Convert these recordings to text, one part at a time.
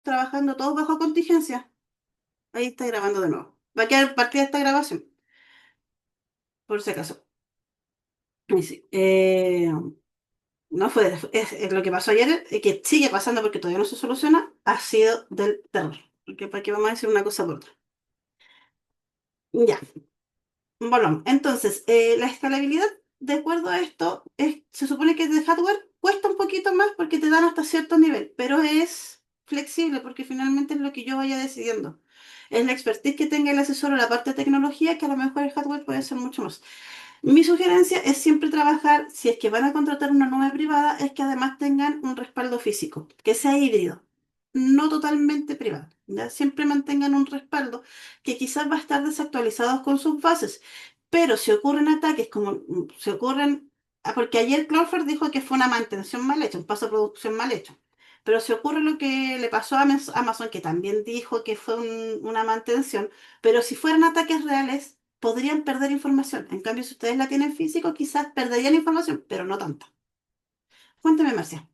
trabajando todos bajo contingencia. Ahí está grabando de nuevo. Va a quedar partida esta grabación, por si acaso. Y sí, no fue, es lo que pasó ayer, que sigue pasando porque todavía no se soluciona, ha sido del terror. Porque para qué vamos a decir una cosa por otra. Ya, bueno, entonces, la escalabilidad, de acuerdo a esto, se supone que de hardware cuesta un poquito más porque te dan hasta cierto nivel, pero es flexible porque finalmente es lo que yo vaya decidiendo. Es la expertise que tenga el asesor o la parte de tecnología que a lo mejor el hardware puede ser mucho más. Mi sugerencia es siempre trabajar, si es que van a contratar una nube privada, es que además tengan un respaldo físico, que sea híbrido, no totalmente privado. ¿Ya? Siempre mantengan un respaldo que quizás va a estar desactualizado con sus bases, pero si ocurren ataques como se ocurren, porque ayer Cloudflare dijo que fue una mantención mal hecha, un paso de producción mal hecho. Pero si ocurre lo que le pasó a Amazon, que también dijo que fue una mantención, pero si fueran ataques reales, podrían perder información. En cambio, si ustedes la tienen físico, quizás perderían información, pero no tanta. Cuéntame, Marcia.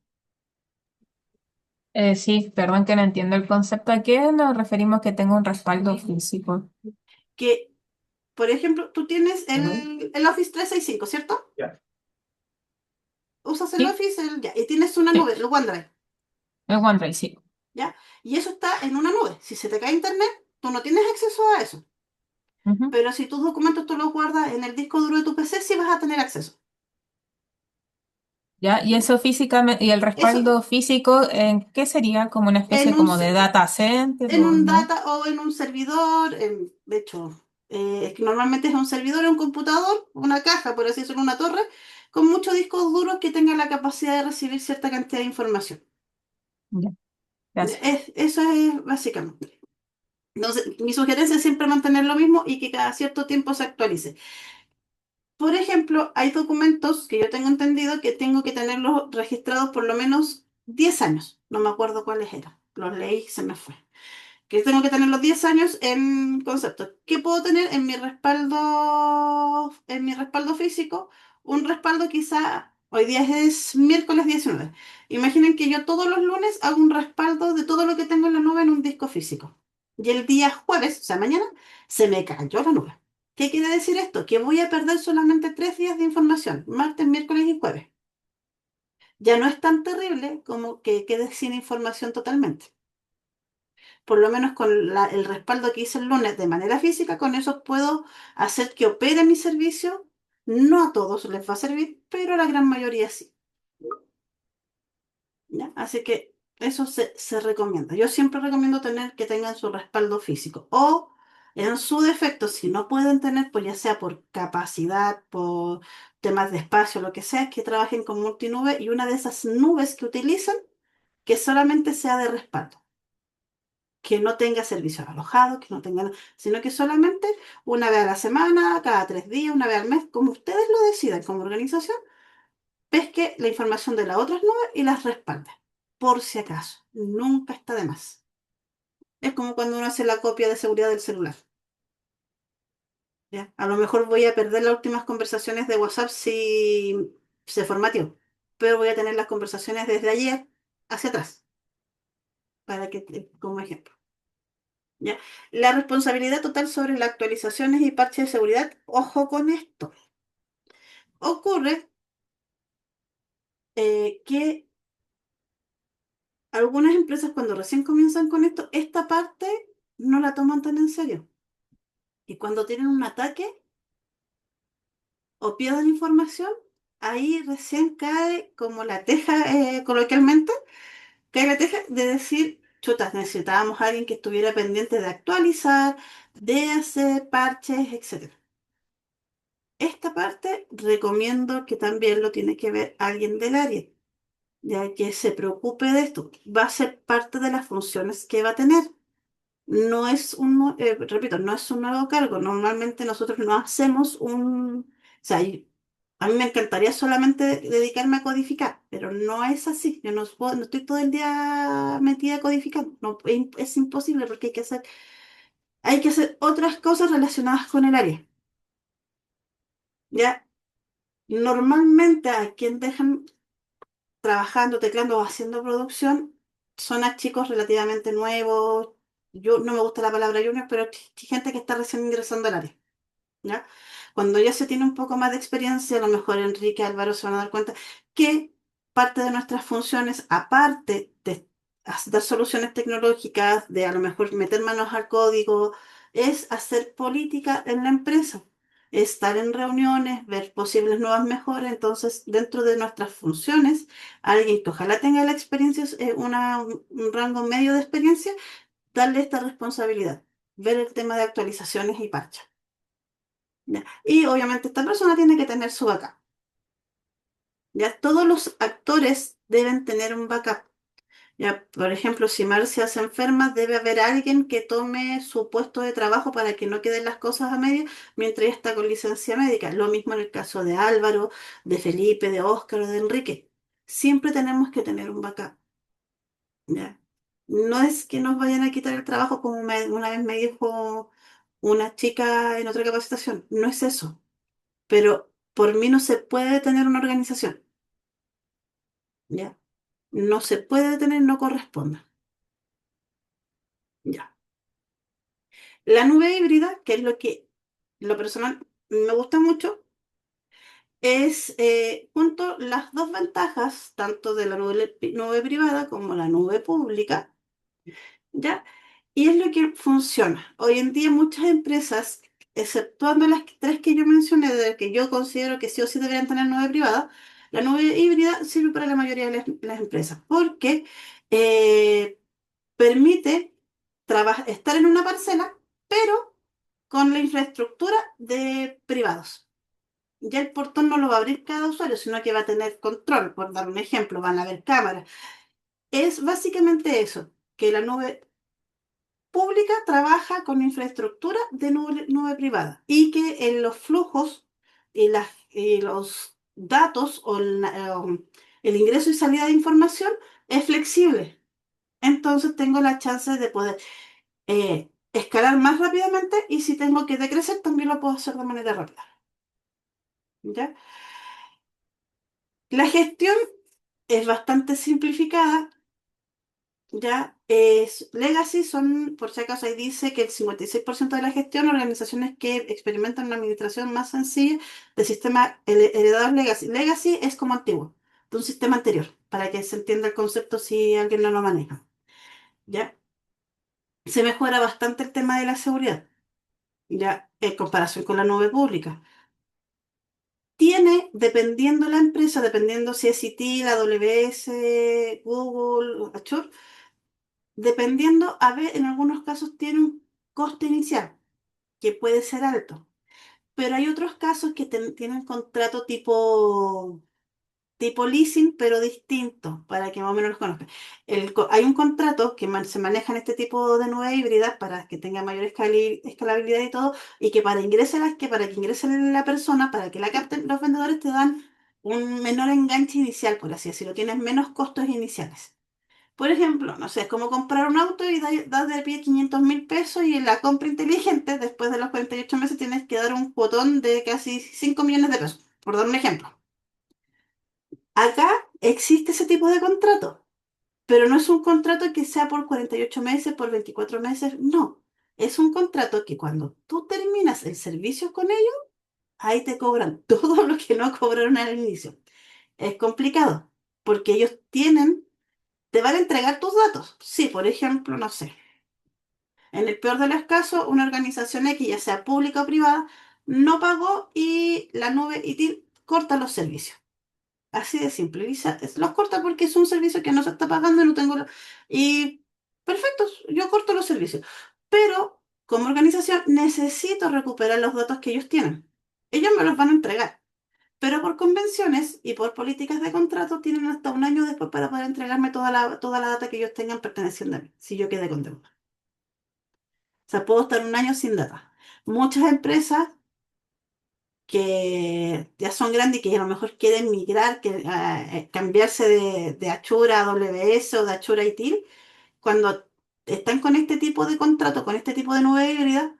Sí, perdón que no entiendo el concepto. ¿A qué nos referimos que tenga un respaldo físico? Que, por ejemplo, tú tienes el Office 365, ¿cierto? Ya. Usas el Sí, Office, ya, y tienes una sí, nube, el OneDrive, el OneDrive, sí. ¿ya? Y eso está en una nube. Si se te cae internet, tú no tienes acceso a eso. Ujú. Pero si tus documentos tú los guardas en el disco duro de tu PC, sí vas a tener acceso. ¿Ya? Y eso físicamente, y el Eso, respaldo físico, ¿en qué sería? ¿Como una en especie un, como de data center en o un no? data o en un servidor, de hecho, es que normalmente es un servidor, un computador, una caja, por así decirlo, una torre, con muchos discos duros que tengan la capacidad de recibir cierta cantidad de información. Ya, gracias. Eso es básicamente. Entonces, mi sugerencia es siempre mantener lo mismo y que cada cierto tiempo se actualice. Por ejemplo, hay documentos que yo tengo entendido que tengo que tenerlos registrados por lo menos 10 años. No me acuerdo cuáles eran. Los leí y se me fue. Que tengo que tener los 10 años en concepto. ¿Qué puedo tener en mi respaldo físico? Un respaldo quizá, hoy día es miércoles 19. Imaginen que yo todos los lunes hago un respaldo de todo lo que tengo en la nube en un disco físico. Y el día jueves, o sea, mañana, se me cayó la nube. ¿Qué quiere decir esto? Que voy a perder solamente 3 días de información, martes, miércoles y jueves. Ya no es tan terrible como que quede sin información totalmente. Por lo menos con el respaldo que hice el lunes de manera física, con eso puedo hacer que opere mi servicio. No a todos les va a servir, pero a la gran mayoría sí. ¿Ya? Así que eso se recomienda. Yo siempre recomiendo tener que tengan su respaldo físico. O en su defecto, si no pueden tener, pues ya sea por capacidad, por temas de espacio, lo que sea, que trabajen con multinube y una de esas nubes que utilizan que solamente sea de respaldo, que no tenga servicios alojados, que no tenga, sino que solamente una vez a la semana, cada 3 días, una vez al mes, como ustedes lo decidan como organización, pesque la información de las otras nubes y las respalde, por si acaso. Nunca está de más. Es como cuando uno hace la copia de seguridad del celular. ¿Ya? A lo mejor voy a perder las últimas conversaciones de WhatsApp si se formateó, pero voy a tener las conversaciones desde ayer hacia atrás, para que, como ejemplo. ¿Ya? La responsabilidad total sobre las actualizaciones y parches de seguridad, ojo con esto. Ocurre que algunas empresas cuando recién comienzan con esto, esta parte no la toman tan en serio. Y cuando tienen un ataque o pierden información, ahí recién cae como la teja, coloquialmente, cae la teja de decir, chutas, necesitábamos a alguien que estuviera pendiente de actualizar, de hacer parches, etcétera. Esta parte recomiendo que también lo tiene que ver alguien del área, ya que se preocupe de esto. Va a ser parte de las funciones que va a tener. No es repito, no es un nuevo cargo. Normalmente nosotros no hacemos o sea, a mí me encantaría solamente dedicarme a codificar, pero no es así. Yo no estoy todo el día metida codificando. No, es imposible porque hay que hacer otras cosas relacionadas con el área. Ya, normalmente a quien dejan trabajando, teclando o haciendo producción, son a chicos relativamente nuevos. Yo no me gusta la palabra junior, pero gente que está recién ingresando al área. ¿Ya? Cuando ya se tiene un poco más de experiencia, a lo mejor Enrique y Álvaro se van a dar cuenta que parte de nuestras funciones, aparte de dar soluciones tecnológicas, de a lo mejor meter manos al código, es hacer política en la empresa, estar en reuniones, ver posibles nuevas mejoras. Entonces, dentro de nuestras funciones, alguien que ojalá tenga la experiencia, un rango medio de experiencia, darle esta responsabilidad, ver el tema de actualizaciones y parches. ¿Ya? Y obviamente esta persona tiene que tener su backup. Ya todos los actores deben tener un backup. Ya, por ejemplo, si Marcia se enferma, debe haber alguien que tome su puesto de trabajo para que no queden las cosas a medio mientras ella está con licencia médica. Lo mismo en el caso de Álvaro, de Felipe, de Óscar o de Enrique. Siempre tenemos que tener un backup. ¿Ya? No es que nos vayan a quitar el trabajo como una vez me dijo una chica en otra capacitación. No es eso, pero por mí no se puede detener una organización, ¿ya? No se puede detener, no corresponde, ¿ya? La nube híbrida, que es lo que lo personal me gusta mucho, es junto las dos ventajas, tanto de la nube privada como la nube pública, ¿ya? Y es lo que funciona. Hoy en día muchas empresas, exceptuando las tres que yo mencioné, de que yo considero que sí o sí deberían tener nube privada, la nube híbrida sirve para la mayoría de las empresas porque eh, permite estar en una parcela, pero con la infraestructura de privados. Ya el portón no lo va a abrir cada usuario, sino que va a tener control. Por dar un ejemplo, van a haber cámaras. Es básicamente eso, que la nube pública trabaja con infraestructura de nube privada y que en los flujos y los datos o el ingreso y salida de información es flexible. Entonces tengo la chance de poder escalar más rápidamente y si tengo que decrecer también lo puedo hacer de manera rápida. ¿Ya? La gestión es bastante simplificada. Ya, es Legacy son, por si acaso ahí dice que el 56% de la gestión, organizaciones que experimentan una administración más sencilla de sistema heredados Legacy. Legacy es como antiguo, de un sistema anterior, para que se entienda el concepto si alguien no lo maneja. ¿Ya? Se mejora bastante el tema de la seguridad, ya, en comparación con la nube pública. Tiene, dependiendo la empresa, dependiendo si es ITIL, AWS, Google, Azure, dependiendo, a ver, en algunos casos tiene un coste inicial que puede ser alto, pero hay otros casos que tienen contrato tipo leasing, pero distinto, para que más o menos los conozcan. Hay un contrato que se maneja en este tipo de nube híbrida para que tenga mayor escalabilidad y todo, y que para que ingrese la persona, para que la capten, los vendedores te dan un menor enganche inicial, por así decirlo, tienes menos costos iniciales. Por ejemplo, no sé, es como comprar un auto y das de pie 500.000 pesos y en la compra inteligente, después de los 48 meses, tienes que dar un cuotón de casi 5 millones de pesos, por dar un ejemplo. Acá existe ese tipo de contrato, pero no es un contrato que sea por 48 meses, por 24 meses, no. Es un contrato que cuando tú terminas el servicio con ellos, ahí te cobran todo lo que no cobraron al inicio. Es complicado, porque ellos te van a entregar tus datos. Sí, por ejemplo, no sé. En el peor de los casos, una organización X, ya sea pública o privada, no pagó y la nube ITIL corta los servicios. Así de simple. Los corta porque es un servicio que no se está pagando y no tengo. Y perfecto, yo corto los servicios. Pero como organización necesito recuperar los datos que ellos tienen. Ellos me los van a entregar. Pero por convenciones y por políticas de contrato tienen hasta un año después para poder entregarme toda la data que ellos tengan perteneciendo a mí, si yo quedé con deuda. O sea, puedo estar un año sin data. Muchas empresas que ya son grandes y que a lo mejor quieren migrar, cambiarse de Azure a AWS o de Azure a ITIL, cuando están con este tipo de contrato, con este tipo de nube híbrida,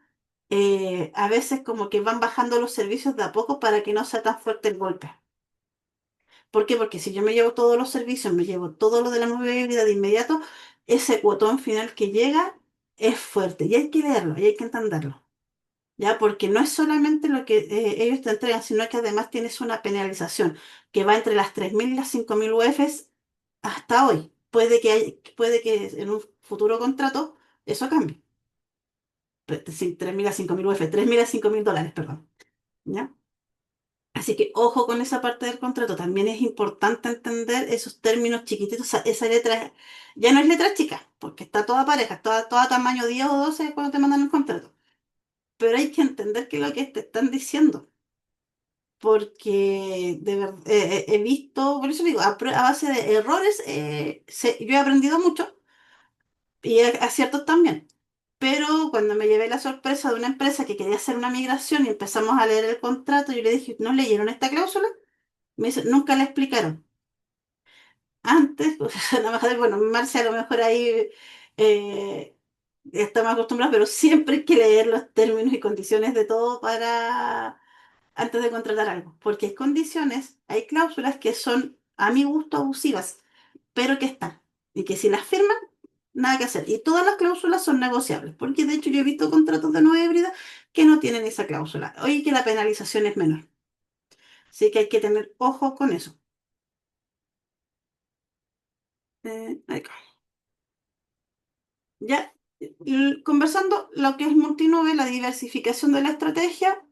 a veces como que van bajando los servicios de a poco para que no sea tan fuerte el golpe. ¿Por qué? Porque si yo me llevo todos los servicios, me llevo todo lo de la nube híbrida de inmediato, ese cuotón final que llega es fuerte y hay que leerlo y hay que entenderlo. ¿Ya? Porque no es solamente lo que ellos te entregan, sino que además tienes una penalización que va entre las 3.000 y las 5.000 UFs hasta hoy. Puede que en un futuro contrato eso cambie. 3.000 a 5.000 UF, 3.000 a 5.000 dólares, perdón. ¿Ya? Así que ojo con esa parte del contrato. También es importante entender esos términos chiquititos. Esa letra ya no es letra chica, porque está toda pareja, toda tamaño 10 o 12 cuando te mandan el contrato. Pero hay que entender qué es lo que te están diciendo. Porque de verdad he visto, por eso digo, a base de errores, yo he aprendido mucho y aciertos también. Pero cuando me llevé la sorpresa de una empresa que quería hacer una migración y empezamos a leer el contrato, yo le dije, ¿no leyeron esta cláusula? Me dice, nunca la explicaron. Antes, pues, nada más, bueno, Marcia a lo mejor ahí está más acostumbrada, pero siempre hay que leer los términos y condiciones de todo para antes de contratar algo, porque hay condiciones, hay cláusulas que son a mi gusto abusivas, pero que están, y que si las firman, nada que hacer. Y todas las cláusulas son negociables, porque de hecho yo he visto contratos de nueva híbrida que no tienen esa cláusula, oye, que la penalización es menor. Así que hay que tener ojo con eso. Acá. Ya, conversando lo que es multinube, la diversificación de la estrategia,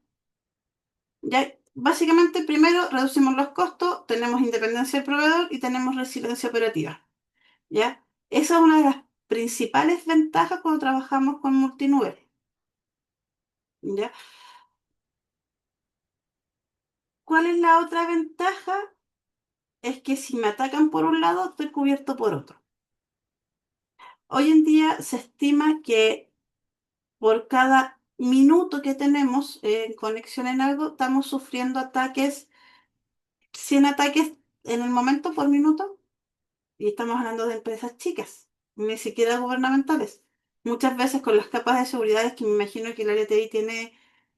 ya, básicamente primero reducimos los costos, tenemos independencia del proveedor y tenemos resiliencia operativa. ¿Ya? Esa es una de las principales ventajas cuando trabajamos con multinube, ¿ya? ¿Cuál es la otra ventaja? Es que si me atacan por un lado, estoy cubierto por otro. Hoy en día se estima que por cada minuto que tenemos en conexión en algo, estamos sufriendo ataques, 100 ataques en el momento por minuto. Y estamos hablando de empresas chicas, ni siquiera gubernamentales. Muchas veces con las capas de seguridad que me imagino que el área TI tiene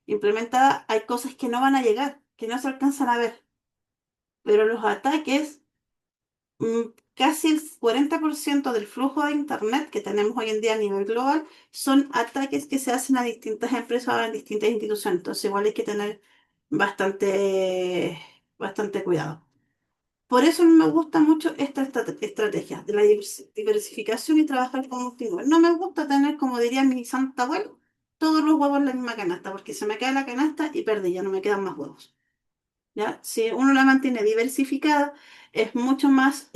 implementada, hay cosas que no van a llegar, que no se alcanzan a ver. Pero los ataques, mm, casi el 40% del flujo de Internet que tenemos hoy en día a nivel global son ataques que se hacen a distintas empresas o a distintas instituciones. Entonces igual hay que tener bastante cuidado. Por eso me gusta mucho esta estrategia de la diversificación y trabajar con multinivel. No me gusta tener, como diría mi santa abuela, todos los huevos en la misma canasta, porque se me cae la canasta y perdí, ya no me quedan más huevos. ¿Ya? Si uno la mantiene diversificada, es mucho más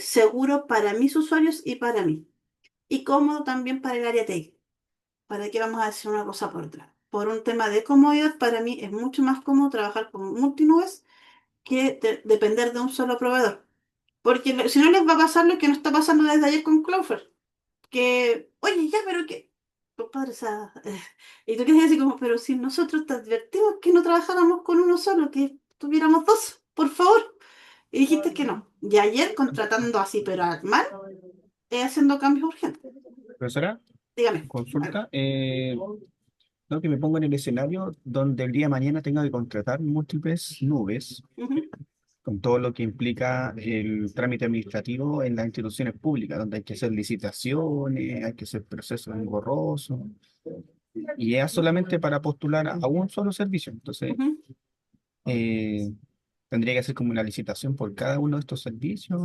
seguro para mis usuarios y para mí. Y cómodo también para el área TI. ¿Para qué vamos a decir una cosa por otra? Por un tema de comodidad, para mí es mucho más cómodo trabajar con multinubes que depender de un solo proveedor. Porque si no les va a pasar lo que nos está pasando desde ayer con Clover. Que, oye, ya, pero que, compadre, o sea, y tú quieres decir como, pero si nosotros te advertimos que no trabajáramos con uno solo, que tuviéramos dos, por favor. Y dijiste que no. Y ayer contratando así, pero al mal, haciendo cambios urgentes. Profesora, Dígame. Algo. consulta. No, que me pongo en el escenario donde el día de mañana tenga que contratar múltiples nubes, Ujú, con todo lo que implica el trámite administrativo en las instituciones públicas, donde hay que hacer licitaciones, hay que hacer procesos engorrosos, y es solamente para postular a un solo servicio. Entonces, ujú. eh, tendría que hacer como una licitación por cada uno de estos servicios.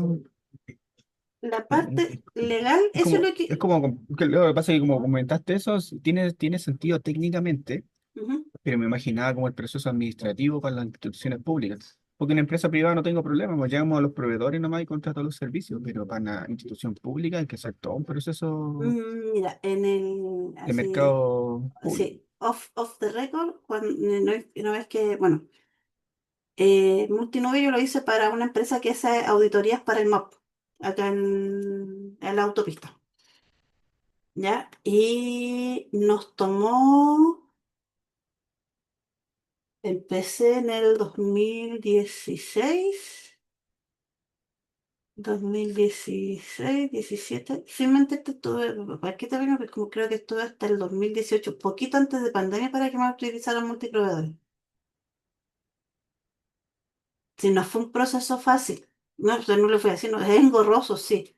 La Eh, parte legal, Es eso es como, lo que... es como, que lo que pasa es que como comentaste eso, tiene sentido técnicamente, Ujú. pero me imaginaba como el proceso administrativo para las instituciones públicas. Porque en empresa privada no tengo problema, pues llegamos a los proveedores nomás y contrato los servicios, pero para una institución pública hay que hacer todo un proceso Mira, en el, de así, mercado público. sí, off the record, cuando, no es que, bueno, Multinove yo lo hice para una empresa que hace auditorías para el MOP, acá en la autopista, ¿ya? Y nos tomó, empecé en el 2016, 17, finalmente estuve, ¿para qué te vengo? Porque como creo que estuve hasta el 2018, poquito antes de pandemia para que me utilizaran multiproveedores. Si no fue un proceso fácil, no, o sea, no le fui a decir, no, es engorroso, sí,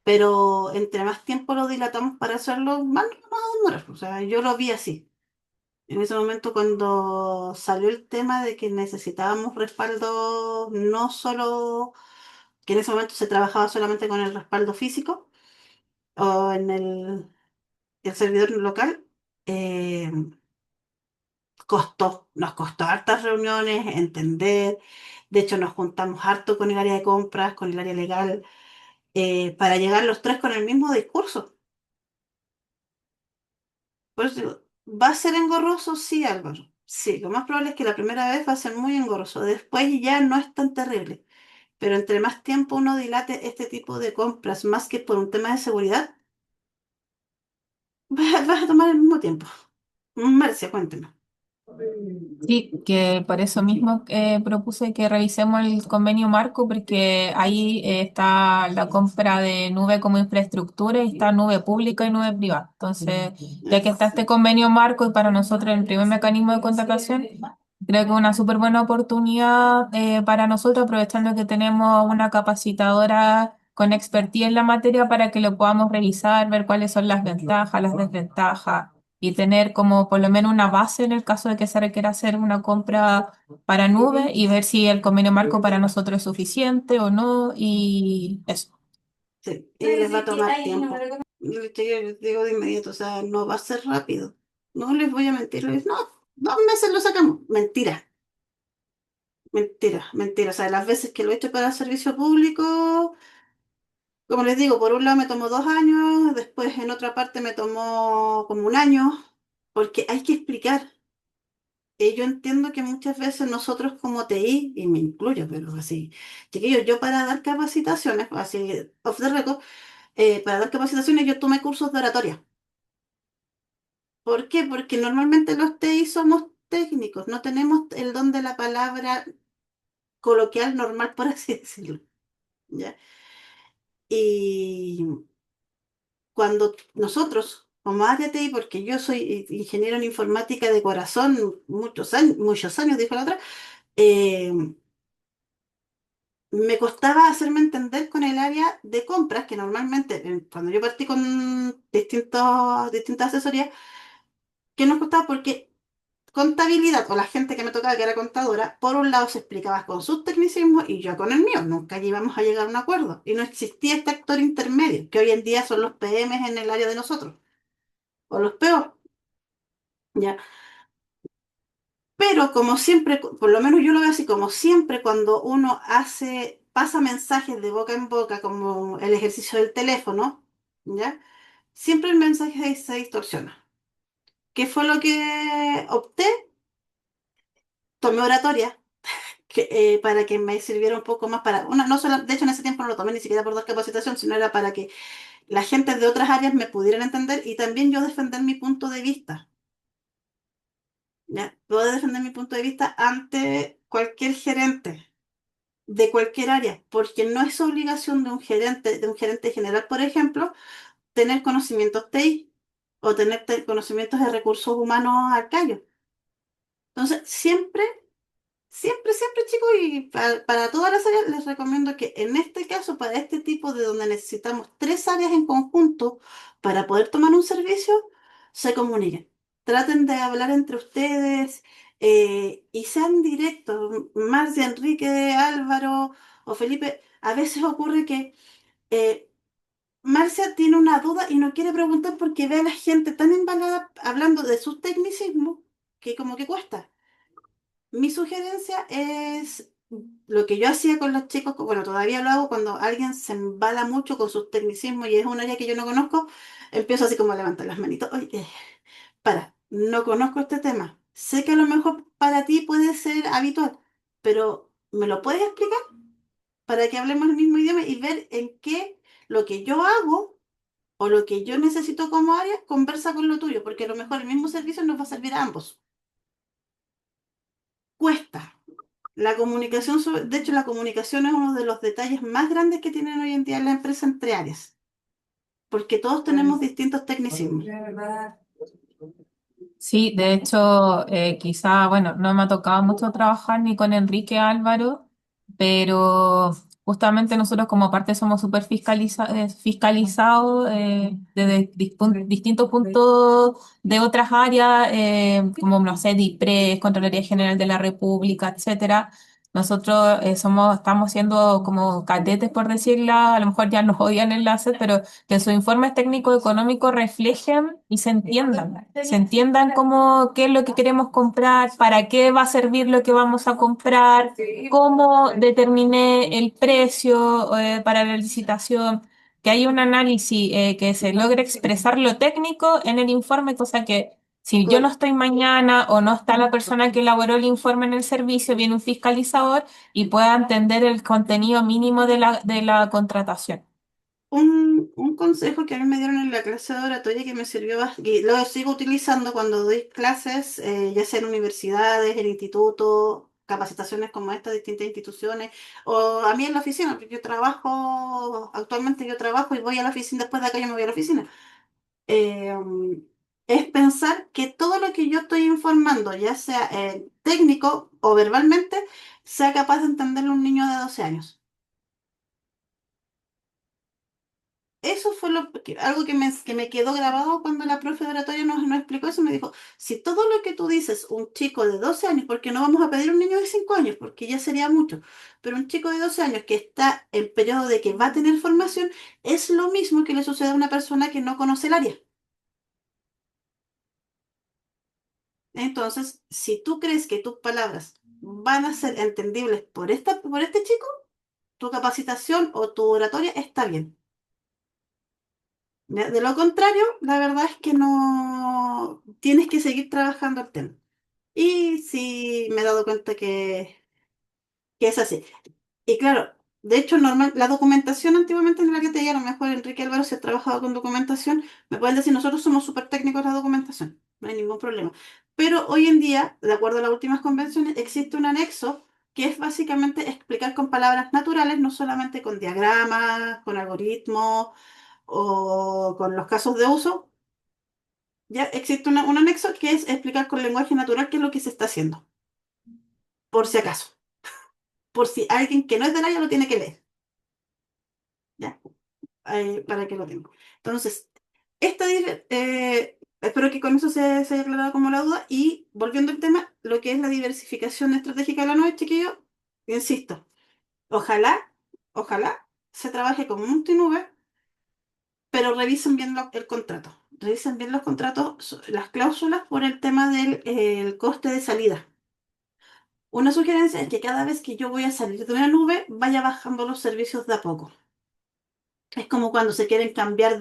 pero entre más tiempo lo dilatamos para hacerlo, más nos vamos a demorar. O sea, yo lo vi así. En ese momento cuando salió el tema de que necesitábamos respaldo, no solo, que en ese momento se trabajaba solamente con el respaldo físico o en el servidor local, eh, nos costó hartas reuniones, entender. De hecho, nos juntamos harto con el área de compras, con el área legal, para llegar los tres con el mismo discurso. Por eso digo, ¿va a ser engorroso? Sí, Álvaro. Sí, lo más probable es que la primera vez va a ser muy engorroso. Después ya no es tan terrible. Pero entre más tiempo uno dilate este tipo de compras, más que por un tema de seguridad, vas a tomar el mismo tiempo. Marcia, cuénteme. Sí, que por eso mismo propuse que revisemos el convenio marco, porque ahí está la compra de nube como infraestructura y está nube pública y nube privada. Entonces, ya que está este Exacto. convenio marco y para nosotros el primer mecanismo de contratación, creo que es una súper buena oportunidad para nosotros, aprovechando que tenemos una capacitadora con expertise en la materia para que lo podamos revisar, ver cuáles son las ventajas, las desventajas y tener como por lo menos una base en el caso de que se requiera hacer una compra para nube y ver si el convenio marco para nosotros es suficiente o no y eso. Sí, y les va a tomar tiempo. Yo les digo de inmediato, o sea, no va a ser rápido. No les voy a mentir, no, 2 meses lo sacamos. Mentira, mentira, mentira. O sea, las veces que lo he hecho para el servicio público, como les digo, por un lado me tomó 2 años, después en otra parte me tomó como un año, porque hay que explicar. Yo entiendo que muchas veces nosotros como TI, y me incluyo, pero así, chiquillos, yo para dar capacitaciones, así, off the record, para dar capacitaciones yo tomé cursos de oratoria. ¿Por qué? Porque normalmente los TI somos técnicos, no tenemos el don de la palabra coloquial normal, por así decirlo. ¿Ya? Y cuando nosotros, como área TI, porque yo soy ingeniero en informática de corazón, muchos años, dijo la otra, eh, me costaba hacerme entender con el área de compras, que normalmente, cuando yo partí con distintas asesorías, que nos costaba porque contabilidad, o la gente que me tocaba que era contadora, por un lado se explicaba con sus tecnicismos y yo con el mío, nunca íbamos a llegar a un acuerdo. Y no existía este actor intermedio, que hoy en día son los PMs en el área de nosotros, o los PO, ¿ya? Pero como siempre, por lo menos yo lo veo así, como siempre cuando uno pasa mensajes de boca en boca, como el ejercicio del teléfono, ¿ya? Siempre el mensaje se distorsiona. ¿Qué fue lo que opté? Tomé oratoria para que me sirviera un poco más para no solo, de hecho en ese tiempo no lo tomé ni siquiera por dar capacitación, sino era para que la gente de otras áreas me pudieran entender y también yo defender mi punto de vista, ¿ya? Puedo defender mi punto de vista ante cualquier gerente de cualquier área, porque no es obligación de un gerente general, por ejemplo, tener conocimientos TI o tener conocimientos de recursos humanos arcaicos. Entonces, siempre, chicos, y para todas las áreas les recomiendo que en este caso, para este tipo de donde necesitamos 3 áreas en conjunto para poder tomar un servicio, se comuniquen. Traten de hablar entre ustedes y sean directos. Marcia, Enrique, Álvaro o Felipe, a veces ocurre que eh, Marcia tiene una duda y no quiere preguntar porque ve a la gente tan embalada hablando de sus tecnicismos que como que cuesta. Mi sugerencia es lo que yo hacía con los chicos, bueno, todavía lo hago cuando alguien se embala mucho con sus tecnicismos y es un área que yo no conozco, empiezo así como a levantar las manitos. Oye, no conozco este tema. Sé que a lo mejor para ti puede ser habitual, pero ¿me lo puedes explicar para que hablemos el mismo idioma y ver en qué lo que yo hago o lo que yo necesito como área conversa con lo tuyo? Porque a lo mejor el mismo servicio nos va a servir a ambos. Cuesta. La comunicación, de hecho, la comunicación es uno de los detalles más grandes que tienen hoy en día la empresa entre áreas, porque todos tenemos distintos tecnicismos. Sí, de hecho, quizá, bueno, no me ha tocado mucho trabajar ni con Enrique Álvaro, pero justamente nosotros como parte somos súper fiscalizados desde distintos puntos de otras áreas, como, no sé, DIPRES, Contraloría General de la República, etcétera. Nosotros estamos siendo como cadetes, por decirla, a lo mejor ya nos odian enlaces, pero que sus informes técnicos económicos reflejen y se entiendan cómo, qué es lo que queremos comprar, para qué va a servir lo que vamos a comprar, cómo determiné el precio para la licitación, que haya un análisis que se logre expresar lo técnico en el informe, cosa que si yo no Con estoy mañana o no está la persona que elaboró el informe en el servicio, viene un fiscalizador y pueda entender el contenido mínimo de la contratación. un consejo que a mí me dieron en la clase de oratoria que me sirvió y lo sigo utilizando cuando doy clases, ya sea en universidades, en institutos, capacitaciones como esta, distintas instituciones, o a mí en la oficina, porque yo trabajo, actualmente yo trabajo y voy a la oficina, después de acá yo me voy a la oficina. eh, es pensar que todo lo que yo estoy informando, ya sea técnico o verbalmente, sea capaz de entenderlo un niño de 12 años. Eso fue algo que me quedó grabado cuando la profe de oratoria nos explicó eso. Me dijo, si todo lo que tú dices, un chico de 12 años, porque no vamos a pedir un niño de 5 años, porque ya sería mucho, pero un chico de 12 años que está en periodo de que va a tener formación, es lo mismo que le sucede a una persona que no conoce el área. Entonces, si tú crees que tus palabras van a ser entendibles por este chico, tu capacitación o tu oratoria está bien. De lo contrario, la verdad es que no tienes que seguir trabajando el tema. Y sí me he dado cuenta que es así. Y claro, de hecho, la documentación antiguamente en la que te a lo mejor Enrique Álvaro si ha trabajado con documentación, me pueden decir, nosotros somos súper técnicos en la documentación, no hay ningún problema. Pero hoy en día, de acuerdo a las últimas convenciones, existe un anexo que es básicamente explicar con palabras naturales, no solamente con diagramas, con algoritmos o con los casos de uso. Ya existe un anexo que es explicar con lenguaje natural qué es lo que se está haciendo, por si acaso, por si alguien que no es del área lo tiene que leer. ¿Ya? Para que lo tenga. Entonces, espero que con eso se haya aclarado como la duda. Y volviendo al tema, lo que es la diversificación estratégica de la nube, chiquillo, insisto, ojalá, ojalá se trabaje como multinube, pero revisen bien el contrato. Revisen bien los contratos, las cláusulas por el tema del el coste de salida. Una sugerencia es que cada vez que yo voy a salir de una nube, vaya bajando los servicios de a poco. Es como cuando se quieren cambiar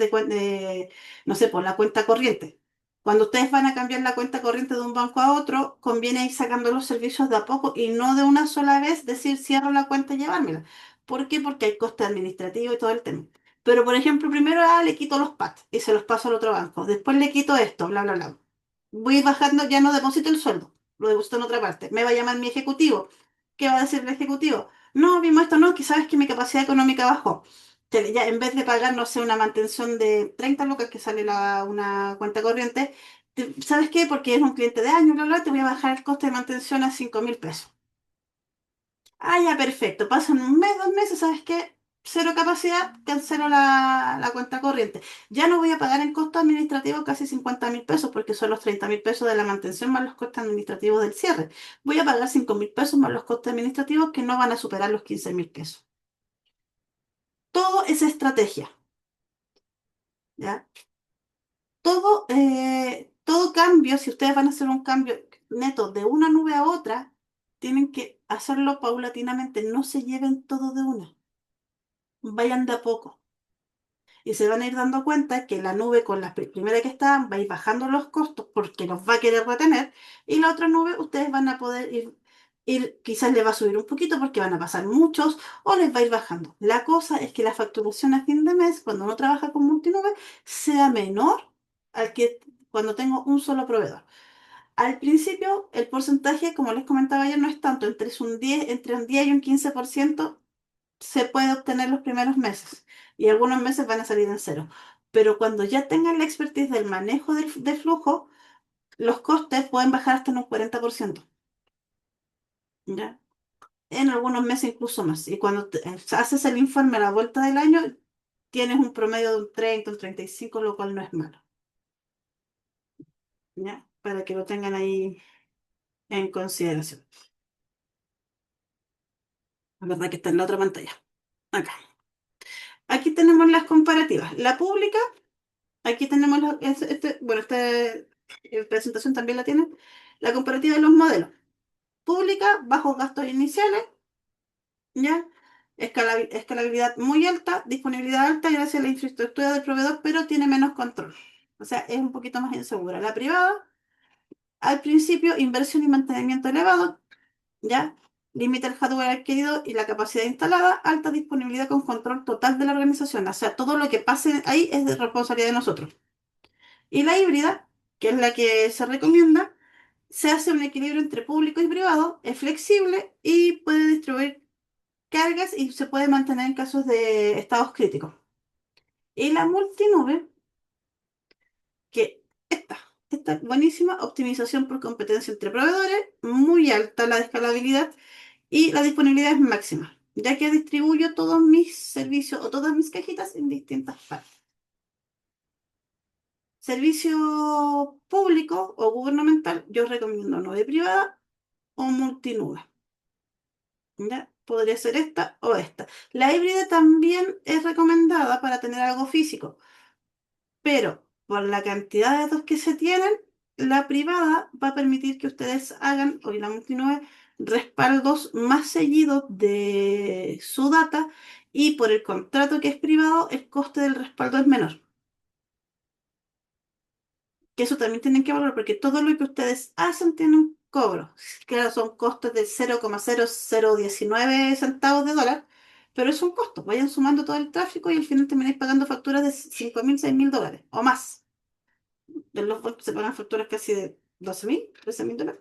no sé, por la cuenta corriente. Cuando ustedes van a cambiar la cuenta corriente de un banco a otro, conviene ir sacando los servicios de a poco y no de una sola vez decir cierro la cuenta y llevármela. ¿Por qué? Porque hay coste administrativo y todo el tema. Pero, por ejemplo, primero le quito los PAT y se los paso al otro banco. Después le quito esto, bla, bla, bla. Voy bajando, ya no deposito el sueldo, lo deposito en otra parte. Me va a llamar mi ejecutivo. ¿Qué va a decir el ejecutivo? No, vimos esto, no, que sabes que mi capacidad económica bajó. Ya en vez de pagar, no sé, una mantención de 30 lucas que sale una cuenta corriente, ¿sabes qué? Porque es un cliente de años, bla, bla, te voy a bajar el coste de mantención a 5.000 pesos. Ah, ya, perfecto. Pasan un mes, 2 meses, ¿sabes qué? Cero capacidad, cancelo la cuenta corriente. Ya no voy a pagar en costo administrativo casi 50.000 pesos porque son los 30.000 pesos de la mantención más los costes administrativos del cierre. Voy a pagar 5.000 pesos más los costes administrativos que no van a superar los 15.000 pesos. Todo es estrategia, ¿ya? Todo cambio, si ustedes van a hacer un cambio neto de una nube a otra, tienen que hacerlo paulatinamente, no se lleven todo de una, vayan de a poco. Y se van a ir dando cuenta que la nube con la primera que está va a ir bajando los costos porque los va a querer retener y la otra nube ustedes van a poder quizás le va a subir un poquito porque van a pasar muchos o les va a ir bajando. La cosa es que la facturación a fin de mes, cuando uno trabaja con multinube, sea menor al que cuando tengo un solo proveedor. Al principio, el porcentaje, como les comentaba ayer, no es tanto, entre un 10 y un 15% se puede obtener los primeros meses y algunos meses van a salir en cero. Pero cuando ya tengan la expertise del manejo del flujo, los costes pueden bajar hasta en un 40%. ¿Ya? en algunos meses incluso más. Y cuando haces el informe a la vuelta del año, tienes un promedio de un 30, un 35, lo cual no es malo, ¿ya? Para que lo tengan ahí en consideración. La verdad que está en la otra pantalla. Acá. Aquí tenemos las comparativas. La pública, aquí tenemos, bueno, esta presentación también la tiene. La comparativa de los modelos. Pública, bajos gastos iniciales, ¿ya? Escalabilidad muy alta, disponibilidad alta gracias a la infraestructura del proveedor, pero tiene menos control. O sea, es un poquito más insegura. La privada, al principio, inversión y mantenimiento elevado, ¿ya? Limita el hardware adquirido y la capacidad instalada, alta disponibilidad con control total de la organización. O sea, todo lo que pase ahí es de responsabilidad de nosotros. Y la híbrida, que es la que se recomienda, se hace un equilibrio entre público y privado, es flexible y puede distribuir cargas y se puede mantener en casos de estados críticos. Y la multinube, que esta buenísima optimización por competencia entre proveedores, muy alta la escalabilidad y la disponibilidad es máxima, ya que distribuyo todos mis servicios o todas mis cajitas en distintas partes. Servicio público o gubernamental, yo recomiendo nube privada o multinube. ¿Ya? Podría ser esta o esta. La híbrida también es recomendada para tener algo físico, pero por la cantidad de datos que se tienen, la privada va a permitir que ustedes hagan, hoy la multinube, respaldos más seguidos de su data y por el contrato que es privado, el coste del respaldo es menor. Que eso también tienen que valorar porque todo lo que ustedes hacen tiene un cobro. Claro, son costos de 0,0019 centavos de dólar, pero es un costo. Vayan sumando todo el tráfico y al final termináis pagando facturas de 5.000, $6.000 o más. De los bancos se pagan facturas casi de 12.000, $13.000.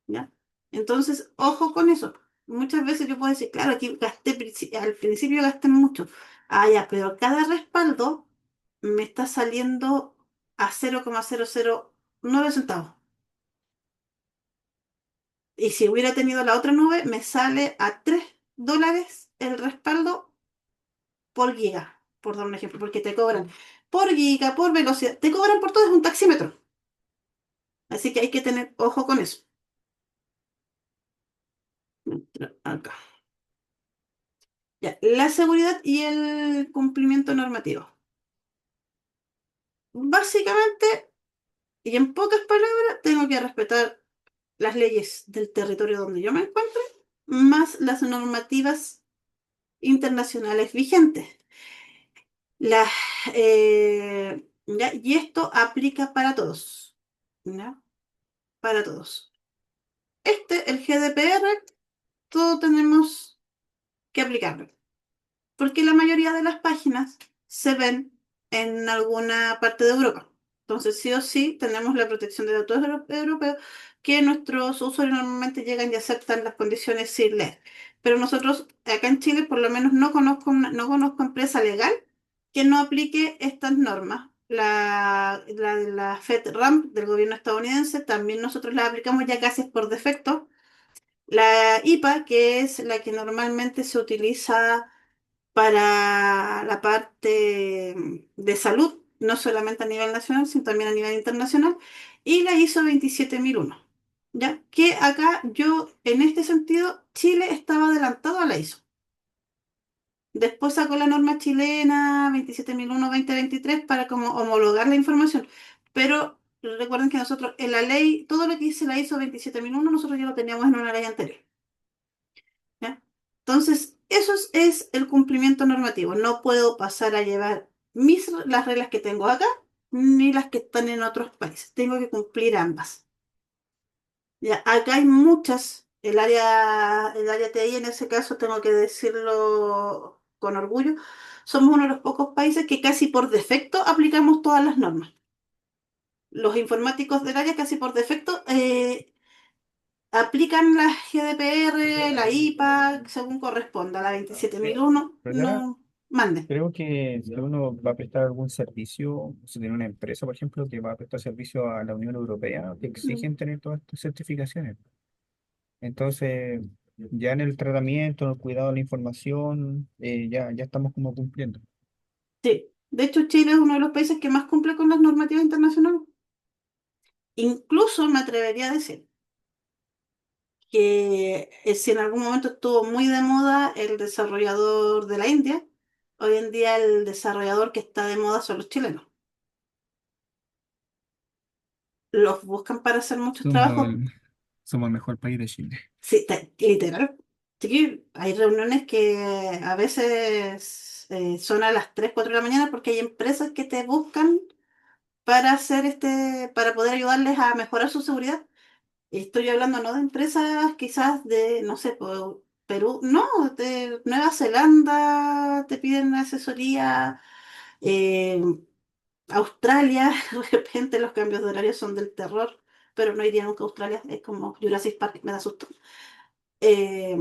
¿Ya? Entonces, ojo con eso. Muchas veces yo puedo decir, claro, aquí gasté, al principio gasté mucho. Ah, ya, pero cada respaldo me está saliendo a 0,009 centavos. Y si hubiera tenido la otra nube, me sale a $3 el respaldo por giga, por dar un ejemplo, porque te cobran por giga, por velocidad, te cobran por todo, es un taxímetro. Así que hay que tener ojo con eso. Acá. Ya, la seguridad y el cumplimiento normativo. Básicamente, y en pocas palabras, tengo que respetar las leyes del territorio donde yo me encuentre, más las normativas internacionales vigentes. Las, ¿ya? Y esto aplica para todos, ¿ya? Para todos. El GDPR, todo tenemos que aplicarlo. Porque la mayoría de las páginas se ven en alguna parte de Europa. Entonces, sí o sí, tenemos la protección de datos europeos que nuestros usuarios normalmente llegan y aceptan las condiciones sin leer. Pero nosotros, acá en Chile, por lo menos no conozco empresa legal que no aplique estas normas. La FedRAMP del gobierno estadounidense también nosotros la aplicamos ya casi por defecto. La IPA, que es la que normalmente se utiliza para la parte de salud, no solamente a nivel nacional, sino también a nivel internacional, y la ISO 27001. ¿Ya? Que acá yo, en este sentido, Chile estaba adelantado a la ISO. Después sacó la norma chilena 27001-2023 para como homologar la información. Pero recuerden que nosotros en la ley, todo lo que dice la ISO 27001, nosotros ya lo teníamos en una ley anterior. ¿Ya? Entonces, es el cumplimiento normativo. No puedo pasar a llevar las reglas que tengo acá, ni las que están en otros países. Tengo que cumplir ambas. Ya, acá hay muchas. El área TI, en ese caso, tengo que decirlo con orgullo, somos uno de los pocos países que casi por defecto aplicamos todas las normas. Los informáticos del área casi por defecto aplican la GDPR, la IPA, según corresponda, la Eh, 27001, ¿Verdad? no mande. Creo que si uno va a prestar algún servicio, si tiene una empresa, por ejemplo, que va a prestar servicio a la Unión Europea, te Mm. exigen tener todas estas certificaciones. Entonces, ya en el tratamiento, en el cuidado de la información, ya estamos como cumpliendo. Sí. De hecho, Chile es uno de los países que más cumple con las normativas internacionales. Incluso me atrevería a decir que si en algún momento estuvo muy de moda el desarrollador de la India, hoy en día el desarrollador que está de moda son los chilenos. Los buscan para hacer muchos Somos trabajos. el, somos el mejor país de Chile. Sí, literal. Sí, hay reuniones que a veces son a las 3 4 de la mañana porque hay empresas que te buscan para hacer para poder ayudarles a mejorar su seguridad. Y estoy hablando no de empresas quizás de, no sé, Perú, no, de Nueva Zelanda, te piden asesoría, eh, Australia, de repente los cambios de horario son del terror, pero no iría nunca a Australia, es como Jurassic Park, me da susto. Eh,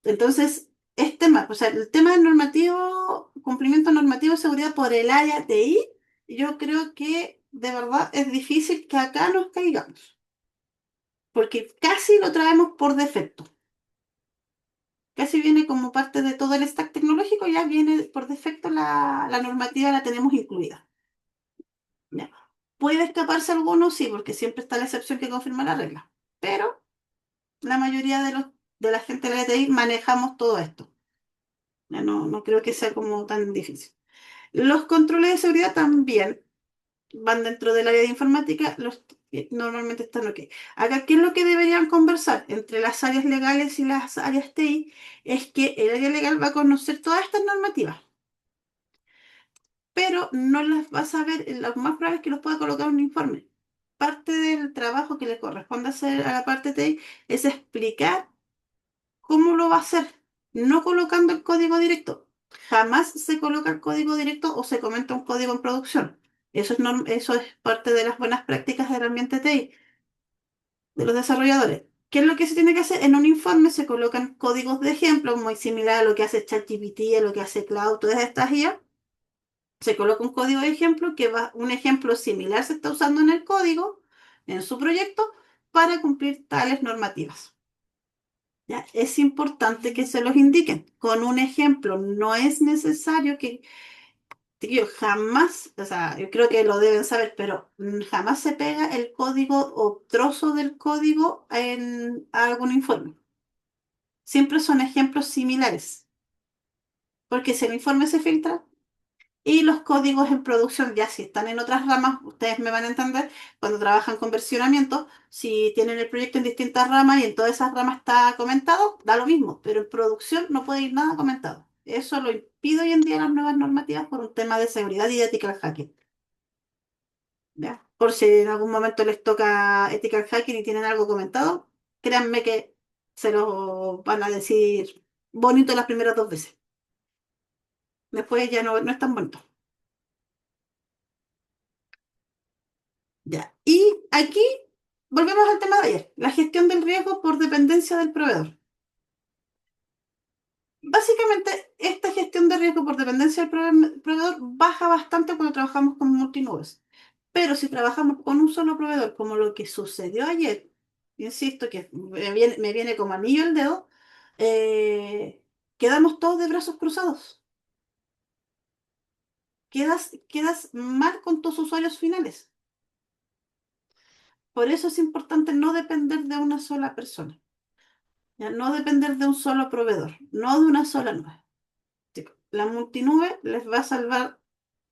entonces, es tema, o sea, el tema del normativo, cumplimiento normativo de seguridad por el área TI, yo creo que de verdad es difícil que acá nos caigamos, porque casi lo traemos por defecto. Casi viene como parte de todo el stack tecnológico, ya viene por defecto la normativa, la tenemos incluida. ¿Ya? ¿Puede escaparse alguno? Sí, porque siempre está la excepción que confirma la regla. Pero la mayoría de la gente de la TI manejamos todo esto. Ya no creo que sea como tan difícil. Los controles de seguridad también van dentro del área de informática, los normalmente están ok. Acá, ¿qué es lo que deberían conversar entre las áreas legales y las áreas TI? Es que el área legal va a conocer todas estas normativas, pero no las va a saber, lo más probable es que los pueda colocar en un informe. Parte del trabajo que le corresponde hacer a la parte TI es explicar cómo lo va a hacer, no colocando el código directo. Jamás se coloca el código directo o se comenta un código en producción. Eso es parte de las buenas prácticas del ambiente TI, de los desarrolladores. ¿Qué es lo que se tiene que hacer? En un informe se colocan códigos de ejemplo, muy similar a lo que hace ChatGPT, a lo que hace Cloud, todas estas IA. Se coloca un código de ejemplo un ejemplo similar se está usando en el código, en su proyecto, para cumplir tales normativas. ¿Ya? Es importante que se los indiquen con un ejemplo. No es necesario que jamás, o sea, yo creo que lo deben saber, pero jamás se pega el código o trozo del código en algún informe. Siempre son ejemplos similares, porque si el informe se filtra, y los códigos en producción, ya si están en otras ramas, ustedes me van a entender, cuando trabajan con versionamiento, si tienen el proyecto en distintas ramas y en todas esas ramas está comentado, da lo mismo, pero en producción no puede ir nada comentado. Eso lo impide hoy en día las nuevas normativas por un tema de seguridad y ethical hacking. ¿Ya? Por si en algún momento les toca ethical hacking y tienen algo comentado, créanme que se lo van a decir bonito las primeras 2 veces. Después ya no es tan bonito. Ya. Y aquí volvemos al tema de ayer, la gestión del riesgo por dependencia del proveedor. Básicamente, esta gestión de riesgo por dependencia del proveedor baja bastante cuando trabajamos con multinubes. Pero si trabajamos con un solo proveedor, como lo que sucedió ayer, insisto que me viene como anillo el dedo, eh, quedamos todos de brazos cruzados. Quedas mal con tus usuarios finales. Por eso es importante no depender de una sola persona. Ya, no depender de un solo proveedor, no de una sola nube. Chicos, la multinube les va a salvar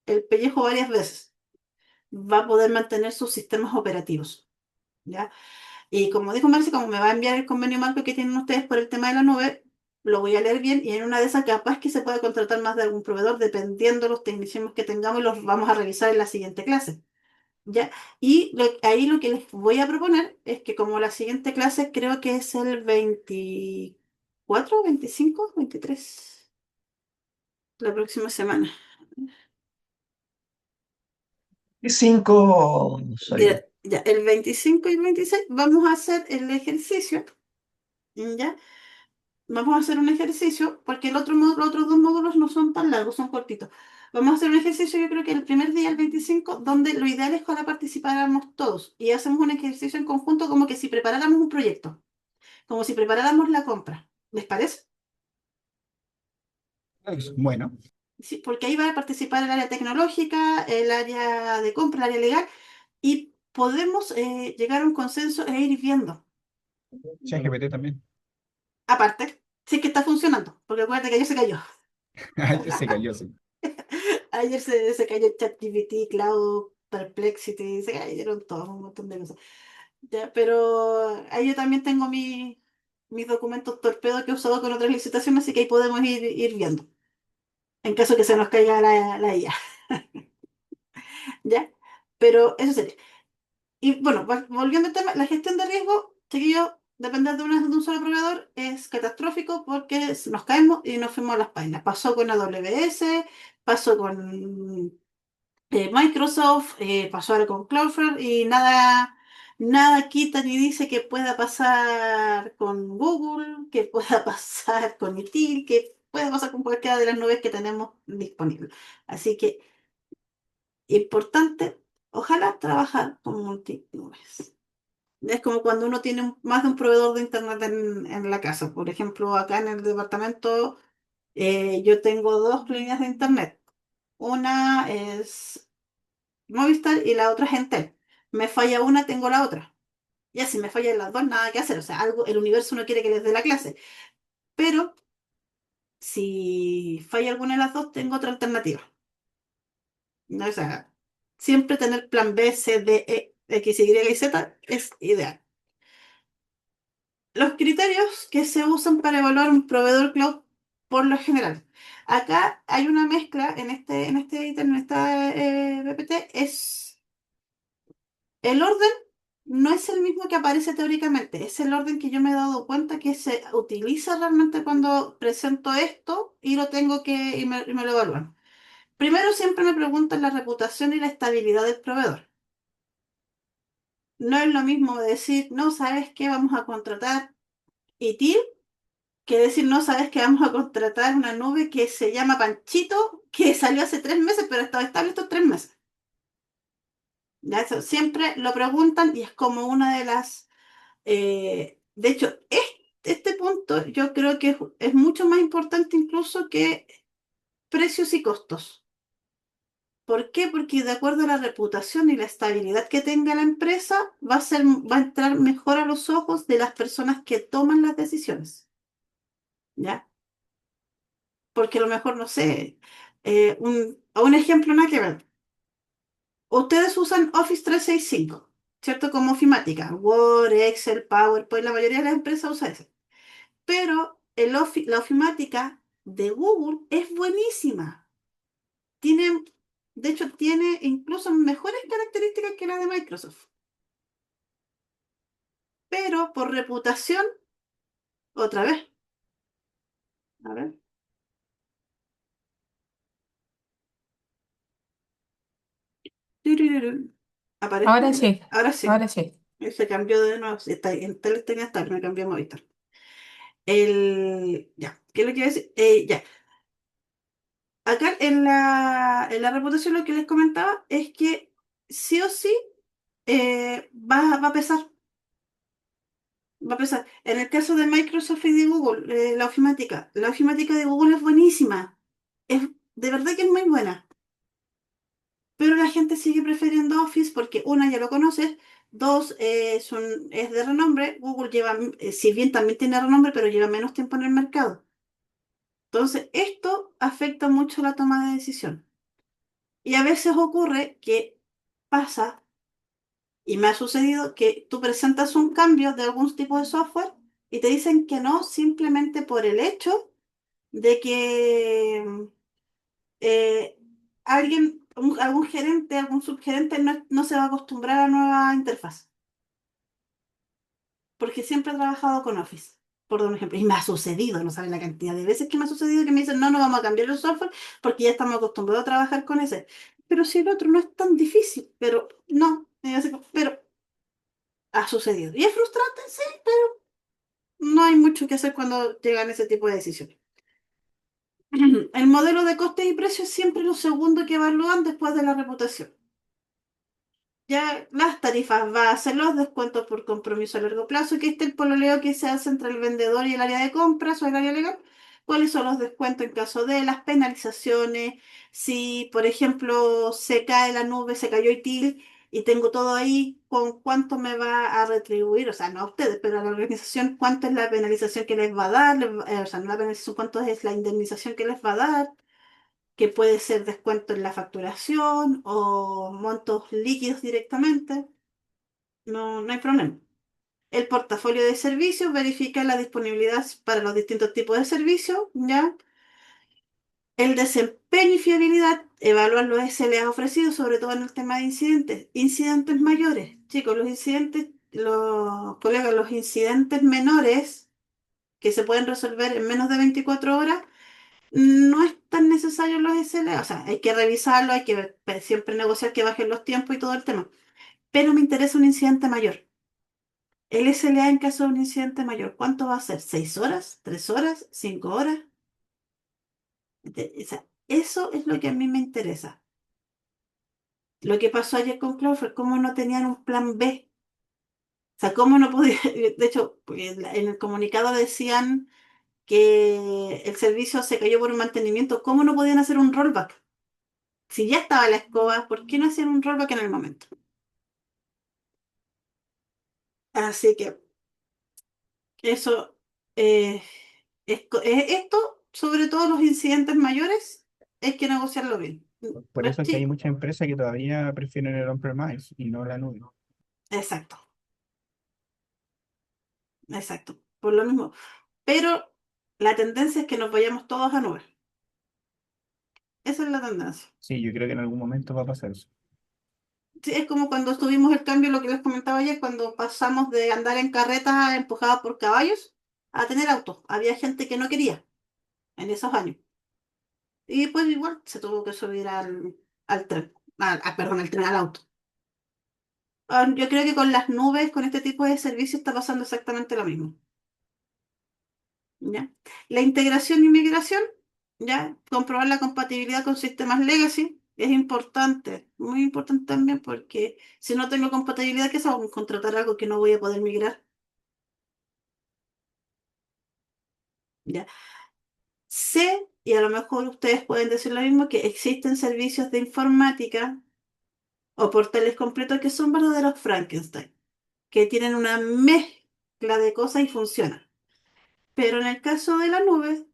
el pellejo varias veces. Va a poder mantener sus sistemas operativos. ¿Ya? Y como dijo Marce, como me va a enviar el convenio marco que tienen ustedes por el tema de la nube, lo voy a leer bien y en una de esas capaz que se puede contratar más de algún proveedor dependiendo de los tecnicismos que tengamos y los vamos a revisar en la siguiente clase. ¿Ya? Y ahí lo que les voy a proponer es que como la siguiente clase creo que es el 24, 25, 23, la próxima semana. Y cinco, Soraya. Ya, el 25 y el 26 vamos a hacer el ejercicio, ¿ya? Vamos a hacer un ejercicio, porque los otros 2 módulos no son tan largos, son cortitos. Vamos a hacer un ejercicio, yo creo que el primer día, el 25 donde lo ideal es que ahora participáramos todos y hacemos un ejercicio en conjunto como que si preparáramos un proyecto. como si preparáramos la compra. ¿Les parece? Bueno, Sí, porque ahí va a participar el área tecnológica, el área de compra, el área legal, y podemos llegar a un consenso e ir viendo. ChatGPT también. Aparte, si es que está funcionando, porque acuérdate que ayer se cayó. Se cayó, sí. Ayer se cayó ChatGPT, Cloud, Perplexity, se cayeron todos, un montón de cosas. Ya, pero ahí yo también tengo mis documentos torpedo que he usado con otras licitaciones, así que ahí podemos ir viendo, en caso que se nos caiga la IA. ¿Ya? Pero eso sería. Y bueno, volviendo al tema, la gestión de riesgo, chiquillo, depender de un solo proveedor es catastrófico porque nos caemos y nos fuimos a las páginas. Pasó con AWS, pasó con Microsoft, pasó ahora con Cloudflare y nada quita ni dice que pueda pasar con Google, que pueda pasar con ITIL, que pueda pasar con cualquiera de las nubes que tenemos disponibles. Así que, importante, ojalá trabajar con multinubes. Es como cuando uno tiene más de un proveedor de internet en la casa. Por ejemplo, acá en el departamento yo tengo dos líneas de internet. Una es Movistar y la otra es Entel. Me falla una, tengo la otra. Ya si me fallan las dos, nada que hacer. O sea, algo, el universo no quiere que les dé la clase. Pero si falla alguna de las dos, tengo otra alternativa. ¿No? O sea, siempre tener plan B, C, D, E, X, Y y Z es ideal. Los criterios que se usan para evaluar un proveedor cloud por lo general. Acá hay una mezcla en este ítem, en esta PPT, es el orden no es el mismo que aparece teóricamente, es el orden que yo me he dado cuenta que se utiliza realmente cuando presento esto y lo tengo que, y me lo evalúan. Primero siempre me preguntan la reputación y la estabilidad del proveedor. No es lo mismo decir, no, ¿sabes qué? Vamos a contratar ITIL que decir, no, sabes que vamos a contratar una nube que se llama Panchito, que salió hace 3 meses, pero ha estado estable estos 3 meses. Ya eso siempre lo preguntan y es como una de las... de hecho, este punto yo creo que es mucho más importante incluso que precios y costos. ¿Por qué? Porque de acuerdo a la reputación y la estabilidad que tenga la empresa, va a entrar mejor a los ojos de las personas que toman las decisiones. ¿Ya? Porque a lo mejor, no sé, un ejemplo nada que ver. Ustedes usan Office 365, ¿cierto? Como ofimática. Word, Excel, PowerPoint, la mayoría de las empresas usa eso. Pero la ofimática de Google es buenísima. Tiene, de hecho, tiene incluso mejores características que la de Microsoft. Pero por reputación, otra vez. A ver. Turururú. Ahora Aparece. sí, Ahora sí. ahora sí. Se cambió de nuevo. Está, en tele tenía estar, me cambió a Movistar. Ya, ¿qué le quiero decir? Ya, acá en la reputación lo que les comentaba es que sí o sí va a pesar, va a pesar. En el caso de Microsoft y de Google, la ofimática de Google es buenísima, es de verdad que es muy buena, pero la gente sigue prefiriendo Office porque una ya lo conoces, dos es de renombre, Google lleva, si bien también tiene renombre, pero lleva menos tiempo en el mercado. Entonces, esto afecta mucho la toma de decisión. Y a veces ocurre que pasa, y me ha sucedido, que tú presentas un cambio de algún tipo de software y te dicen que no simplemente por el hecho de que eh, algún gerente, algún subgerente no se va a acostumbrar a la nueva interfaz, porque siempre he trabajado con Office. Por dar un ejemplo, y me ha sucedido, no saben la cantidad de veces que me ha sucedido que me dicen, no, no vamos a cambiar el software porque ya estamos acostumbrados a trabajar con ese. Pero si el otro no es tan difícil, pero no, pero ha sucedido. Y es frustrante, sí, pero no hay mucho que hacer cuando llegan ese tipo de decisiones. El modelo de costes y precios es siempre lo segundo que evalúan después de la reputación. Ya las tarifas bases, los descuentos por compromiso a largo plazo, que este es el pololeo que se hace entre el vendedor y el área de compras o el área legal. ¿Cuáles son los descuentos en caso de las penalizaciones? Si, por ejemplo, se cae la nube, se cayó ITIL y tengo todo ahí, ¿con cuánto me va a retribuir? O sea, no a ustedes, pero a la organización, ¿cuánto es la penalización que les va a dar? O sea, no la penalización, ¿cuánto es la indemnización que les va a dar? Que puede ser descuento en la facturación o montos líquidos directamente. No, no hay problema. El portafolio de servicios verifica la disponibilidad para los distintos tipos de servicios, ¿ya? El desempeño y fiabilidad, evaluar los SLA ofrecidos, sobre todo en el tema de incidentes. Incidentes mayores. Chicos, los incidentes, los colegas, los incidentes menores que se pueden resolver en menos de 24 horas, no es tan necesario los SLA. O sea, hay que revisarlo, hay que siempre negociar que bajen los tiempos y todo el tema. Pero me interesa un incidente mayor. El SLA en caso de un incidente mayor, ¿cuánto va a ser? ¿6 horas? ¿3 horas? ¿5 horas? O sea, eso es lo que a mí me interesa. Lo que pasó ayer con Cloud fue cómo no tenían un plan B. O sea, cómo no podía. De hecho, porque en el comunicado decían que el servicio se cayó por un mantenimiento. ¿Cómo no podían hacer un rollback? Si ya estaba la escoba, ¿por qué no hacían un rollback en el momento? Así que eso, eh, esto, sobre todo los incidentes mayores, hay que negociarlo bien. Por Los eso es que hay chicos, muchas empresas que todavía prefieren el on-premise y no la nube. exacto, exacto, por lo mismo. Pero la tendencia es que nos vayamos todos a nube. Esa es la tendencia. Sí, yo creo que en algún momento va a pasar eso. Sí, es como cuando tuvimos el cambio, lo que les comentaba ayer, cuando pasamos de andar en carretas empujadas por caballos a tener autos. Había gente que no quería en esos años. Y pues igual se tuvo que subir al tren, perdón, al tren, al auto. Yo creo que con las nubes, con este tipo de servicios, está pasando exactamente lo mismo. ¿Ya? La integración y migración, ¿ya? Comprobar la compatibilidad con sistemas legacy es importante, muy importante también, porque si no tengo compatibilidad, ¿qué hago? Contratar algo que no voy a poder migrar. ¿Ya? Sé, y a lo mejor ustedes pueden decir lo mismo, que existen servicios de informática o portales completos que son verdaderos Frankenstein, que tienen una mezcla de cosas y funcionan. Pero en el caso de la nube,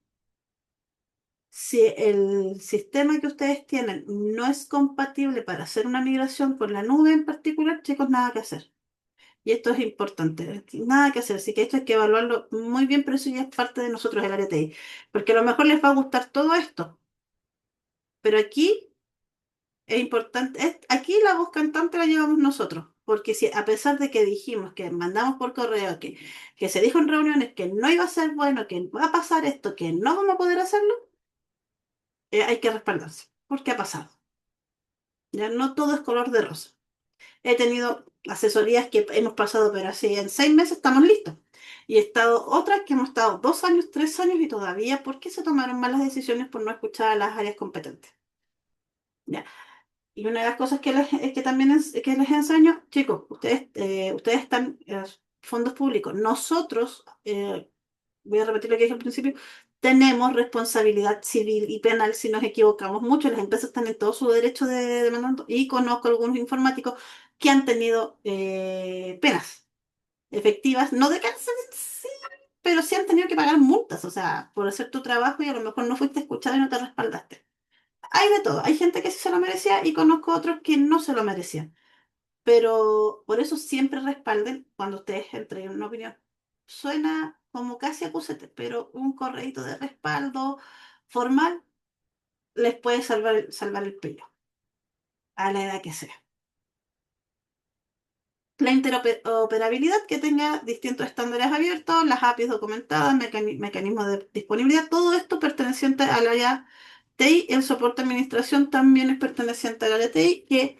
si el sistema que ustedes tienen no es compatible para hacer una migración con la nube en particular, chicos, nada que hacer. Y esto es importante, nada que hacer. Así que esto hay que evaluarlo muy bien, pero eso ya es parte de nosotros, el área TI. Porque a lo mejor les va a gustar todo esto, pero aquí es importante, aquí la voz cantante la llevamos nosotros. Porque si a pesar de que dijimos, que mandamos por correo, que se dijo en reuniones que no iba a ser bueno, que va a pasar esto, que no vamos a poder hacerlo, hay que respaldarse. Porque ha pasado. Ya no todo es color de rosa. He tenido asesorías que hemos pasado, pero así en 6 meses estamos listos. Y he estado otras que hemos estado 2 años, 3 años y todavía, ¿por qué se tomaron malas decisiones por no escuchar a las áreas competentes? Ya. Y una de las cosas es que también que les enseño, chicos, ustedes están en fondos públicos. Nosotros, voy a repetir lo que dije al principio, tenemos responsabilidad civil y penal si nos equivocamos mucho. Las empresas están en todo su derecho de demandando y conozco algunos informáticos que han tenido penas efectivas, no de cárcel, sí, pero sí han tenido que pagar multas, o sea, por hacer tu trabajo y a lo mejor no fuiste escuchado y no te respaldaste. Hay de todo, hay gente que sí se lo merecía y conozco otros que no se lo merecían. Pero por eso siempre respalden cuando ustedes entreguen una opinión. Suena como casi acusete, pero un correíto de respaldo formal les puede salvar el pelo, a la edad que sea. La interoperabilidad que tenga distintos estándares abiertos, las APIs documentadas, mecanismos de disponibilidad, todo esto perteneciente al área TI. El soporte de administración también es perteneciente al área TI, que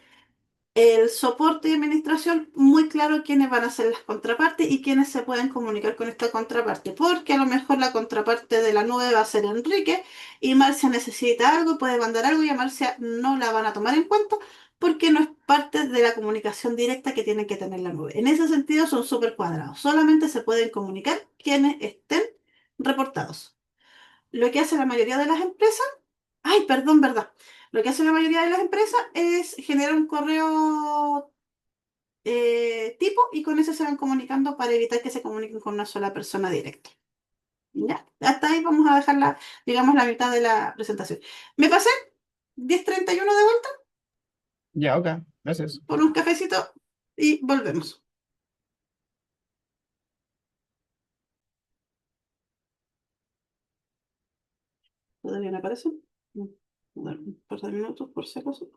el soporte y administración, muy claro quiénes van a ser las contrapartes y quiénes se pueden comunicar con esta contraparte, porque a lo mejor la contraparte de la nube va a ser Enrique y Marcia necesita algo, puede mandar algo y a Marcia no la van a tomar en cuenta porque no es parte de la comunicación directa que tiene que tener la nube. En ese sentido son súper cuadrados. Solamente se pueden comunicar quienes estén reportados. Lo que hace la mayoría de las empresas, ay, perdón, verdad. Lo que hace la mayoría de las empresas es generar un correo tipo y con eso se van comunicando para evitar que se comuniquen con una sola persona directa. Ya, hasta ahí vamos a dejar digamos, la mitad de la presentación. Me pasé 10:31 de vuelta Ya, ok, gracias. por un cafecito y volvemos. ¿Todavía no aparece? Bueno, un par de minutos por si acaso.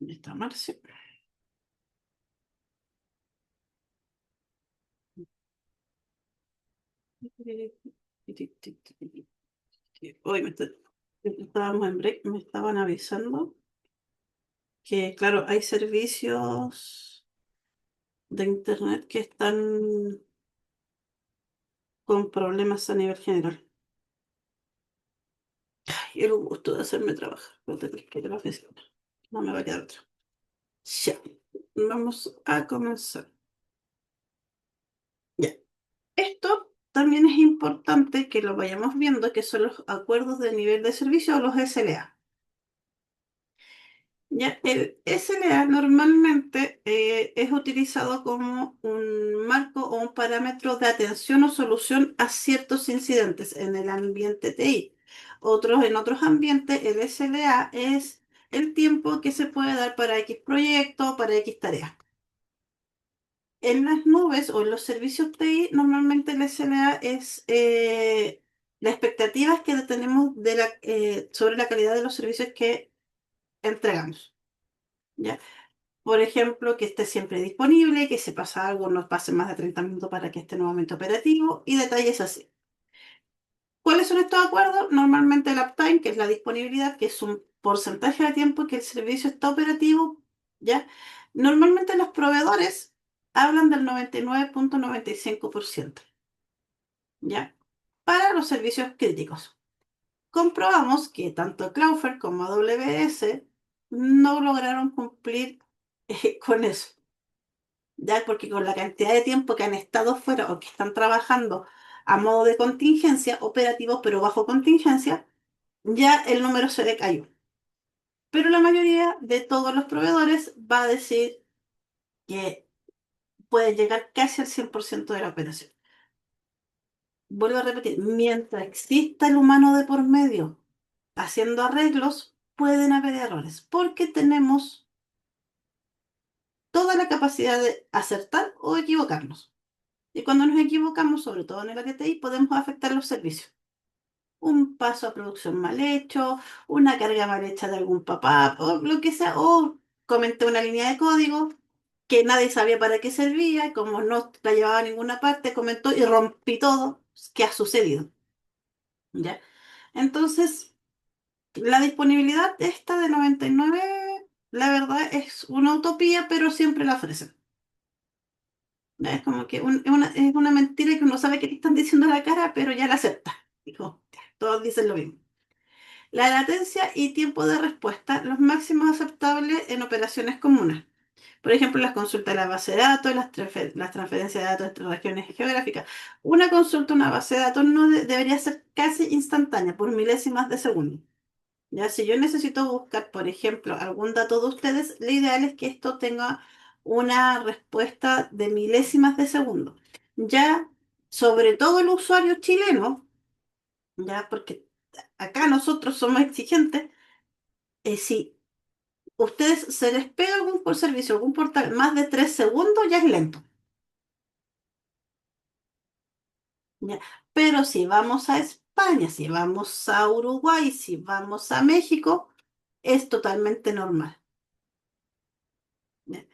Ahí está Marcia. Hoy estábamos en break, me estaban avisando que, claro, hay servicios de internet que están con problemas a nivel general. Y el gusto de hacerme trabajar. Voy a tener que ir a la oficina. No me va a quedar otra. Ya, vamos a comenzar. Ya. Esto también es importante que lo vayamos viendo, que son los acuerdos de nivel de servicio o los SLA. Ya, el SLA normalmente es utilizado como un marco o un parámetro de atención o solución a ciertos incidentes en el ambiente TI. En otros ambientes, el SLA es el tiempo que se puede dar para X proyecto, para X tarea. En las nubes o en los servicios TI, normalmente el SLA es la expectativa que tenemos sobre la calidad de los servicios que entregamos. ¿Ya? Por ejemplo, que esté siempre disponible, que si pasa algo no pase más de 30 minutos para que esté nuevamente operativo y detalles así. ¿Cuáles son estos acuerdos? Normalmente el uptime, que es la disponibilidad, que es un porcentaje de tiempo que el servicio está operativo, ¿ya? Normalmente los proveedores hablan del 99,95%, ¿ya? Para los servicios críticos. Comprobamos que tanto Cloudflare como AWS no lograron cumplir con eso. Ya, porque con la cantidad de tiempo que han estado fuera o que están trabajando a modo de contingencia, operativo pero bajo contingencia, ya el número se decayó. Pero la mayoría de todos los proveedores va a decir que puede llegar casi al 100% de la operación. Vuelvo a repetir, mientras exista el humano de por medio haciendo arreglos, pueden haber errores, porque tenemos toda la capacidad de acertar o equivocarnos. Y cuando nos equivocamos, sobre todo en el área TI, podemos afectar los servicios. Un paso a producción mal hecho, una carga mal hecha de algún papá, o lo que sea, o comenté una línea de código que nadie sabía para qué servía, y como no la llevaba a ninguna parte, comentó y rompí todo. ¿Qué ha sucedido? ¿Ya? Entonces, la disponibilidad esta de 99, la verdad es una utopía, pero siempre la ofrecen. Es como que es una mentira que uno sabe que te están diciendo a la cara, pero ya la acepta. Digo, ya, todos dicen lo mismo. La latencia y tiempo de respuesta, los máximos aceptables en operaciones comunes. Por ejemplo, las consultas de la base de datos, las transferencias de datos entre regiones geográficas. Una consulta a una base de datos no debería ser casi instantánea, por milésimas de segundo. Ya, si yo necesito buscar, por ejemplo, algún dato de ustedes, lo ideal es que esto tenga una respuesta de milésimas de segundo. Ya, sobre todo el usuario chileno, ya, porque acá nosotros somos exigentes, si ustedes se les pega algún por servicio, algún portal más de 3 segundos, ya es lento. Ya. Pero si vamos a España, si vamos a Uruguay, si vamos a México, es totalmente normal. Ya.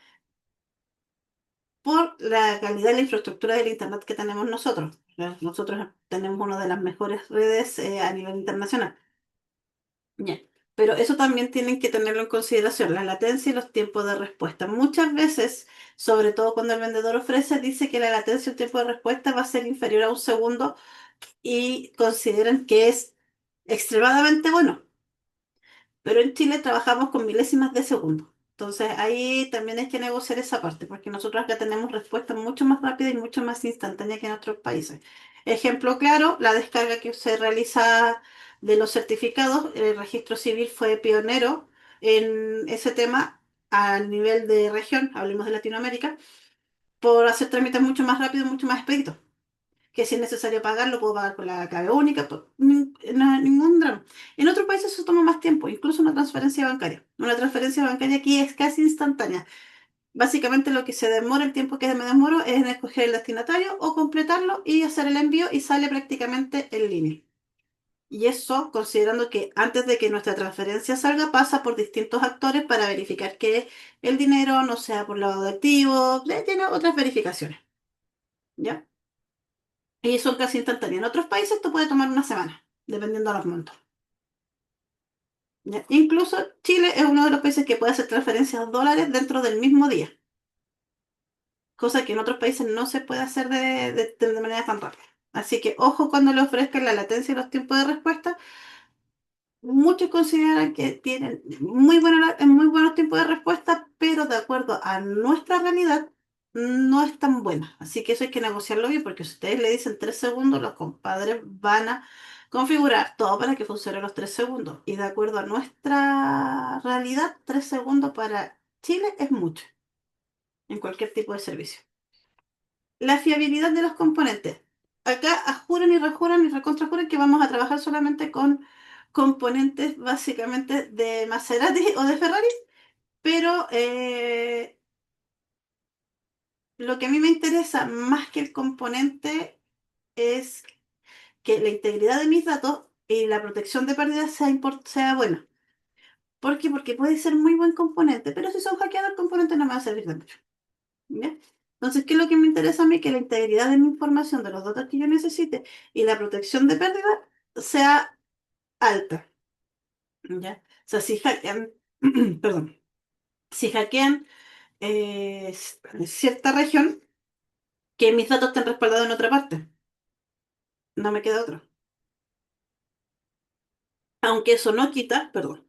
Por la calidad de la infraestructura del Internet que tenemos nosotros. Nosotros tenemos una de las mejores redes a nivel internacional. Ya. Pero eso también tienen que tenerlo en consideración, la latencia y los tiempos de respuesta. Muchas veces, sobre todo cuando el vendedor ofrece, dice que la latencia y el tiempo de respuesta va a ser inferior a un segundo y consideran que es extremadamente bueno. Pero en Chile trabajamos con milésimas de segundo. Entonces ahí también hay que negociar esa parte, porque nosotros acá tenemos respuestas mucho más rápidas y mucho más instantáneas que en otros países. Ejemplo claro, la descarga que se realiza de los certificados, el registro civil fue pionero en ese tema a nivel de región, hablemos de Latinoamérica, por hacer trámites mucho más rápidos, mucho más expeditos que si es necesario pagar, lo puedo pagar con la clave única, no, ningún drama. En otros países eso toma más tiempo, incluso una transferencia bancaria. Una transferencia bancaria aquí es casi instantánea. Básicamente lo que se demora, el tiempo que me demoro, es en escoger el destinatario o completarlo y hacer el envío y sale prácticamente en línea. Y eso considerando que antes de que nuestra transferencia salga, pasa por distintos actores para verificar que el dinero no sea por lavado de activos, tiene otras verificaciones. ¿Ya? Y son casi instantáneas. En otros países esto puede tomar una semana, dependiendo de los montos. ¿Ya? Incluso Chile es uno de los países que puede hacer transferencias a dólares dentro del mismo día, cosa que en otros países no se puede hacer de manera tan rápida. Así que ojo cuando le ofrezcan la latencia y los tiempos de respuesta. Muchos consideran que tienen muy buenos tiempos de respuesta, pero de acuerdo a nuestra realidad no es tan buena. Así que eso hay que negociarlo bien, porque si ustedes le dicen 3 segundos, los compadres van a configurar todo para que funcione los 3 segundos. Y de acuerdo a nuestra realidad, 3 segundos para Chile es mucho en cualquier tipo de servicio. La fiabilidad de los componentes. Acá juran y rejuran y recontrajuran que vamos a trabajar solamente con componentes básicamente de Maserati o de Ferrari, pero lo que a mí me interesa más que el componente es que la integridad de mis datos y la protección de pérdidas sea buena. ¿Por qué? Porque puede ser muy buen componente, pero si son hackeados el componente no me va a servir de mucho. ¿Ya? Entonces, ¿qué es lo que me interesa a mí? Que la integridad de mi información, de los datos que yo necesite y la protección de pérdida sea alta. ¿Ya? O sea, si hackean, perdón, si hackean cierta región, que mis datos estén respaldados en otra parte. No me queda otro. Aunque eso no quita, perdón,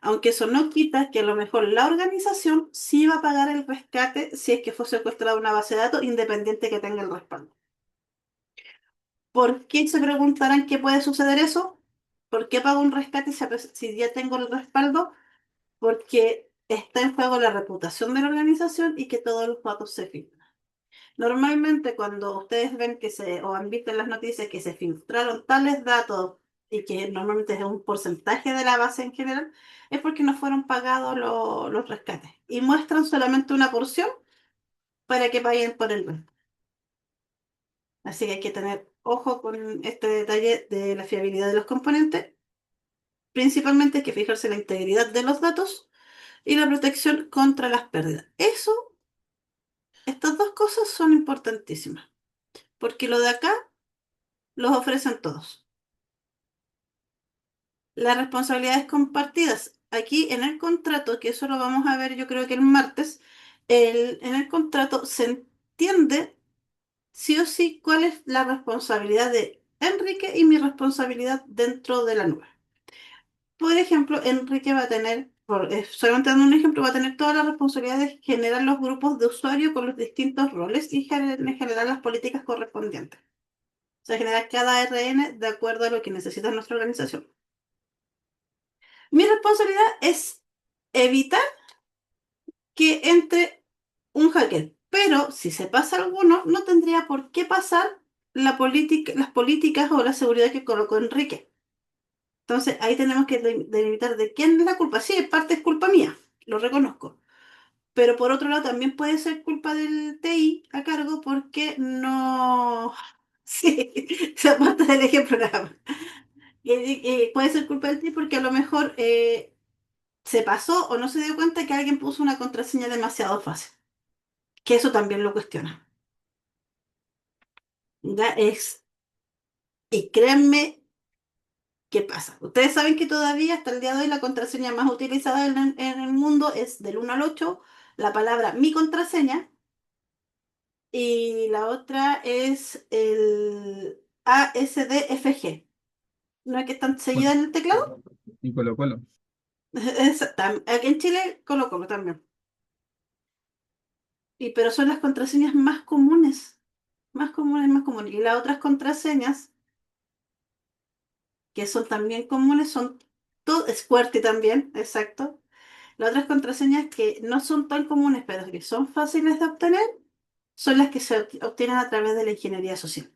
aunque eso no quita que a lo mejor la organización sí va a pagar el rescate si es que fue secuestrada una base de datos independiente que tenga el respaldo. ¿Por qué se preguntarán qué puede suceder eso? ¿Por qué pago un rescate si ya tengo el respaldo? Porque está en juego la reputación de la organización y que todos los datos se filtran. Normalmente cuando ustedes ven o han visto en las noticias que se filtraron tales datos y que normalmente es un porcentaje de la base en general, es porque no fueron pagados los rescates y muestran solamente una porción para que paguen por el resto. Así que hay que tener ojo con este detalle de la fiabilidad de los componentes. Principalmente hay que fijarse en la integridad de los datos y la protección contra las pérdidas. Estas dos cosas son importantísimas, porque lo de acá los ofrecen todos. Las responsabilidades compartidas. Aquí en el contrato, que eso lo vamos a ver yo creo que el martes, en el contrato se entiende sí o sí cuál es la responsabilidad de Enrique y mi responsabilidad dentro de la nube. Por ejemplo, Enrique va a tener, solamente dando un ejemplo, va a tener toda la responsabilidad de generar los grupos de usuario con los distintos roles y generar las políticas correspondientes. O sea, generar cada RN de acuerdo a lo que necesita nuestra organización. Mi responsabilidad es evitar que entre un hacker, pero si se pasa alguno, no tendría por qué pasar las políticas o la seguridad que colocó Enrique. Entonces ahí tenemos que delimitar de quién es la culpa. Sí, en parte es culpa mía, lo reconozco. Pero por otro lado también puede ser culpa del TI a cargo porque no... Sí, se parte del ejemplo nada más. Puede ser culpa del TI porque a lo mejor se pasó o no se dio cuenta que alguien puso una contraseña demasiado fácil. Que eso también lo cuestiona. Ya es... Y créanme, ¿qué pasa? Ustedes saben que todavía hasta el día de hoy la contraseña más utilizada en el mundo es del 1 al 8, la palabra mi contraseña, y la otra es el ASDFG. ¿No es que están Col- seguidas en el teclado? Y Colo Colo. Aquí en Chile, Colo Colo también. Pero son las contraseñas más comunes. Más comunes, más comunes. Y las otras contraseñas, que son también comunes, son todo, QWERTY también, exacto. Las otras contraseñas que no son tan comunes, pero que son fáciles de obtener, son las que se obtienen a través de la ingeniería social.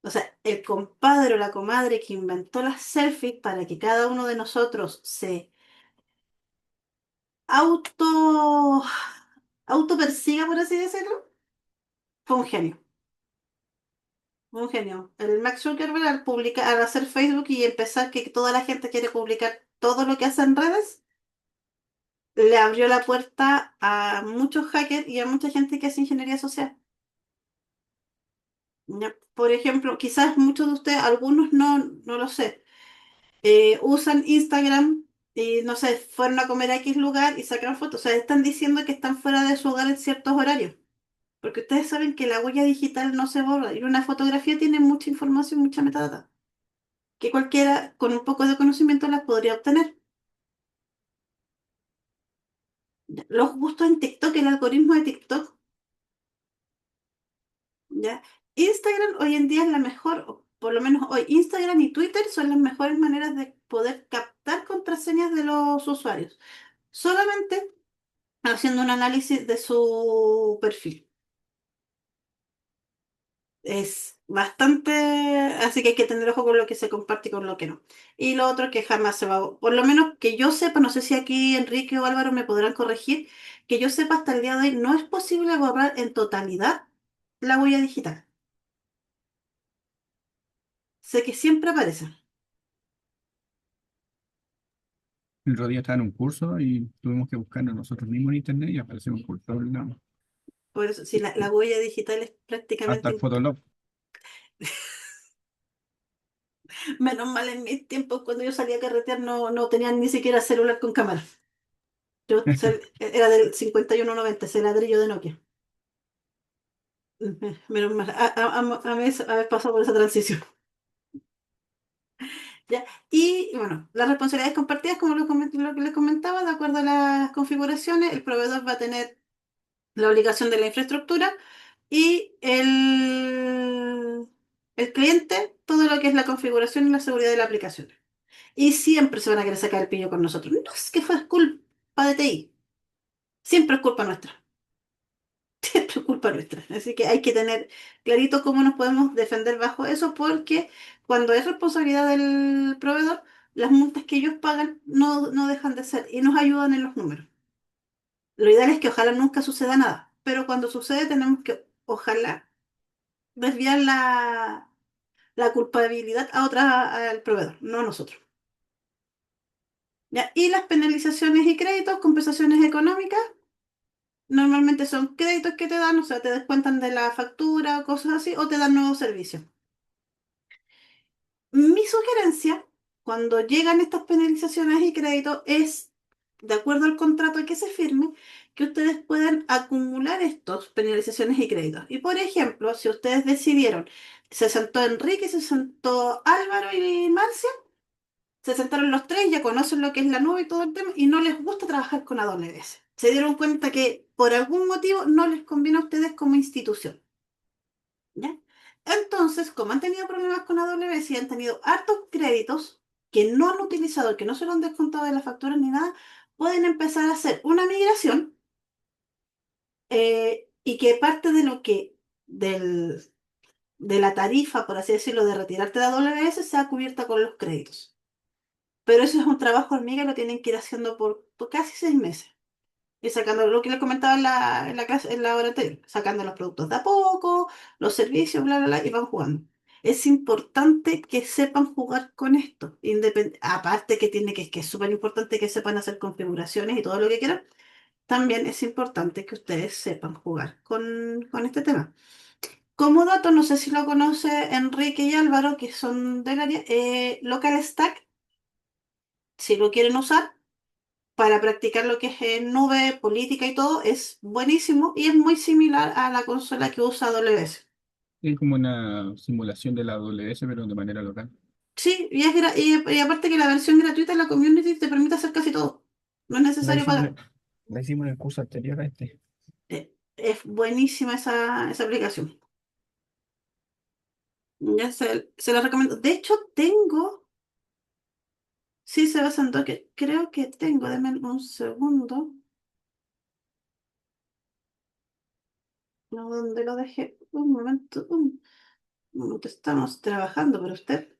O sea, el compadre o la comadre que inventó las selfies para que cada uno de nosotros se auto, autopersiga, por así decirlo, fue un genio. Un genio. El Max Zuckerberg al hacer Facebook y empezar que toda la gente quiere publicar todo lo que hace en redes, le abrió la puerta a muchos hackers y a mucha gente que hace ingeniería social. ¿Ya? Por ejemplo, quizás muchos de ustedes, algunos no lo sé, usan Instagram y no sé, fueron a comer a X lugar y sacan fotos. O sea, están diciendo que están fuera de su hogar en ciertos horarios. Porque ustedes saben que la huella digital no se borra y una fotografía tiene mucha información, mucha metadata, que cualquiera con un poco de conocimiento las podría obtener. Los gustos en TikTok, el algoritmo de TikTok, ¿ya? Instagram hoy en día es la mejor, o por lo menos hoy, Instagram y Twitter son las mejores maneras de poder captar contraseñas de los usuarios, solamente haciendo un análisis de su perfil. Es bastante, así que hay que tener ojo con lo que se comparte y con lo que no. Y lo otro que jamás se va, por lo menos que yo sepa, no sé si aquí Enrique o Álvaro me podrán corregir, que yo sepa hasta el día de hoy no es posible borrar en totalidad la huella digital. Sé que siempre aparece. El otro día estaba en un curso y tuvimos que buscarlo nosotros mismos en internet y aparecimos por todos lados. Por eso, si la huella digital es Hasta prácticamente... el Fotolog. Menos mal en mis tiempos, cuando yo salía a carretear, no tenían ni siquiera celular con cámara. Era del 5190, ese ladrillo de Nokia. Menos mal, a mí haber pasado por esa transición. ¿Ya? Y bueno, las responsabilidades compartidas, como lo que les comentaba, de acuerdo a las configuraciones, el proveedor va a tener la obligación de la infraestructura y el cliente, todo lo que es la configuración y la seguridad de la aplicación. Y siempre se van a querer sacar el pillo con nosotros. No es que fue culpa de TI, siempre es culpa nuestra. Siempre es culpa nuestra. Así que hay que tener clarito cómo nos podemos defender bajo eso, porque cuando es responsabilidad del proveedor, las multas que ellos pagan no dejan de ser y nos ayudan en los números. Lo ideal es que ojalá nunca suceda nada, pero cuando sucede tenemos que, ojalá, desviar la culpabilidad a al proveedor, no a nosotros. ¿Ya? Y las penalizaciones y créditos, compensaciones económicas, normalmente son créditos que te dan, o sea, te descuentan de la factura, cosas así, o te dan nuevos servicios. Mi sugerencia, cuando llegan estas penalizaciones y créditos, es, de acuerdo al contrato que se firme, que ustedes puedan acumular estos penalizaciones y créditos. Y por ejemplo, si ustedes decidieron, se sentó Enrique, se sentó Álvaro y Marcia, se sentaron los tres, ya conocen lo que es la nube y todo el tema, y no les gusta trabajar con AWS. Se dieron cuenta que por algún motivo no les conviene a ustedes como institución. ¿Ya? Entonces, como han tenido problemas con AWS y han tenido hartos créditos que no han utilizado, que no se lo han descontado de las facturas ni nada, pueden empezar a hacer una migración y que parte de lo que de la tarifa, por así decirlo, de retirarte de AWS sea cubierta con los créditos. Pero eso es un trabajo hormiga y lo tienen que ir haciendo por casi 6 meses. Y sacando lo que les comentaba en la clase, en la hora anterior, sacando los productos de a poco, los servicios, bla, bla, bla, y van jugando. Es importante que sepan jugar con esto. Aparte que que es súper importante que sepan hacer configuraciones y todo lo que quieran, también es importante que ustedes sepan jugar con este tema. Como dato, no sé si lo conoce Enrique y Álvaro, que son del área, Local Stack, si lo quieren usar para practicar lo que es en nube, política y todo, es buenísimo y es muy similar a la consola que usa AWS. Es como una simulación de la AWS, pero de manera local. Sí, y aparte que la versión gratuita de la community te permite hacer casi todo. No es La necesario hicimos pagar. en la hicimos en el curso anterior a este. Es buenísima esa aplicación. Ya se la recomiendo. De hecho, sí, se basa en Docker. Creo que tengo, denme un segundo. No, ¿dónde lo dejé? Un momento, estamos trabajando para usted.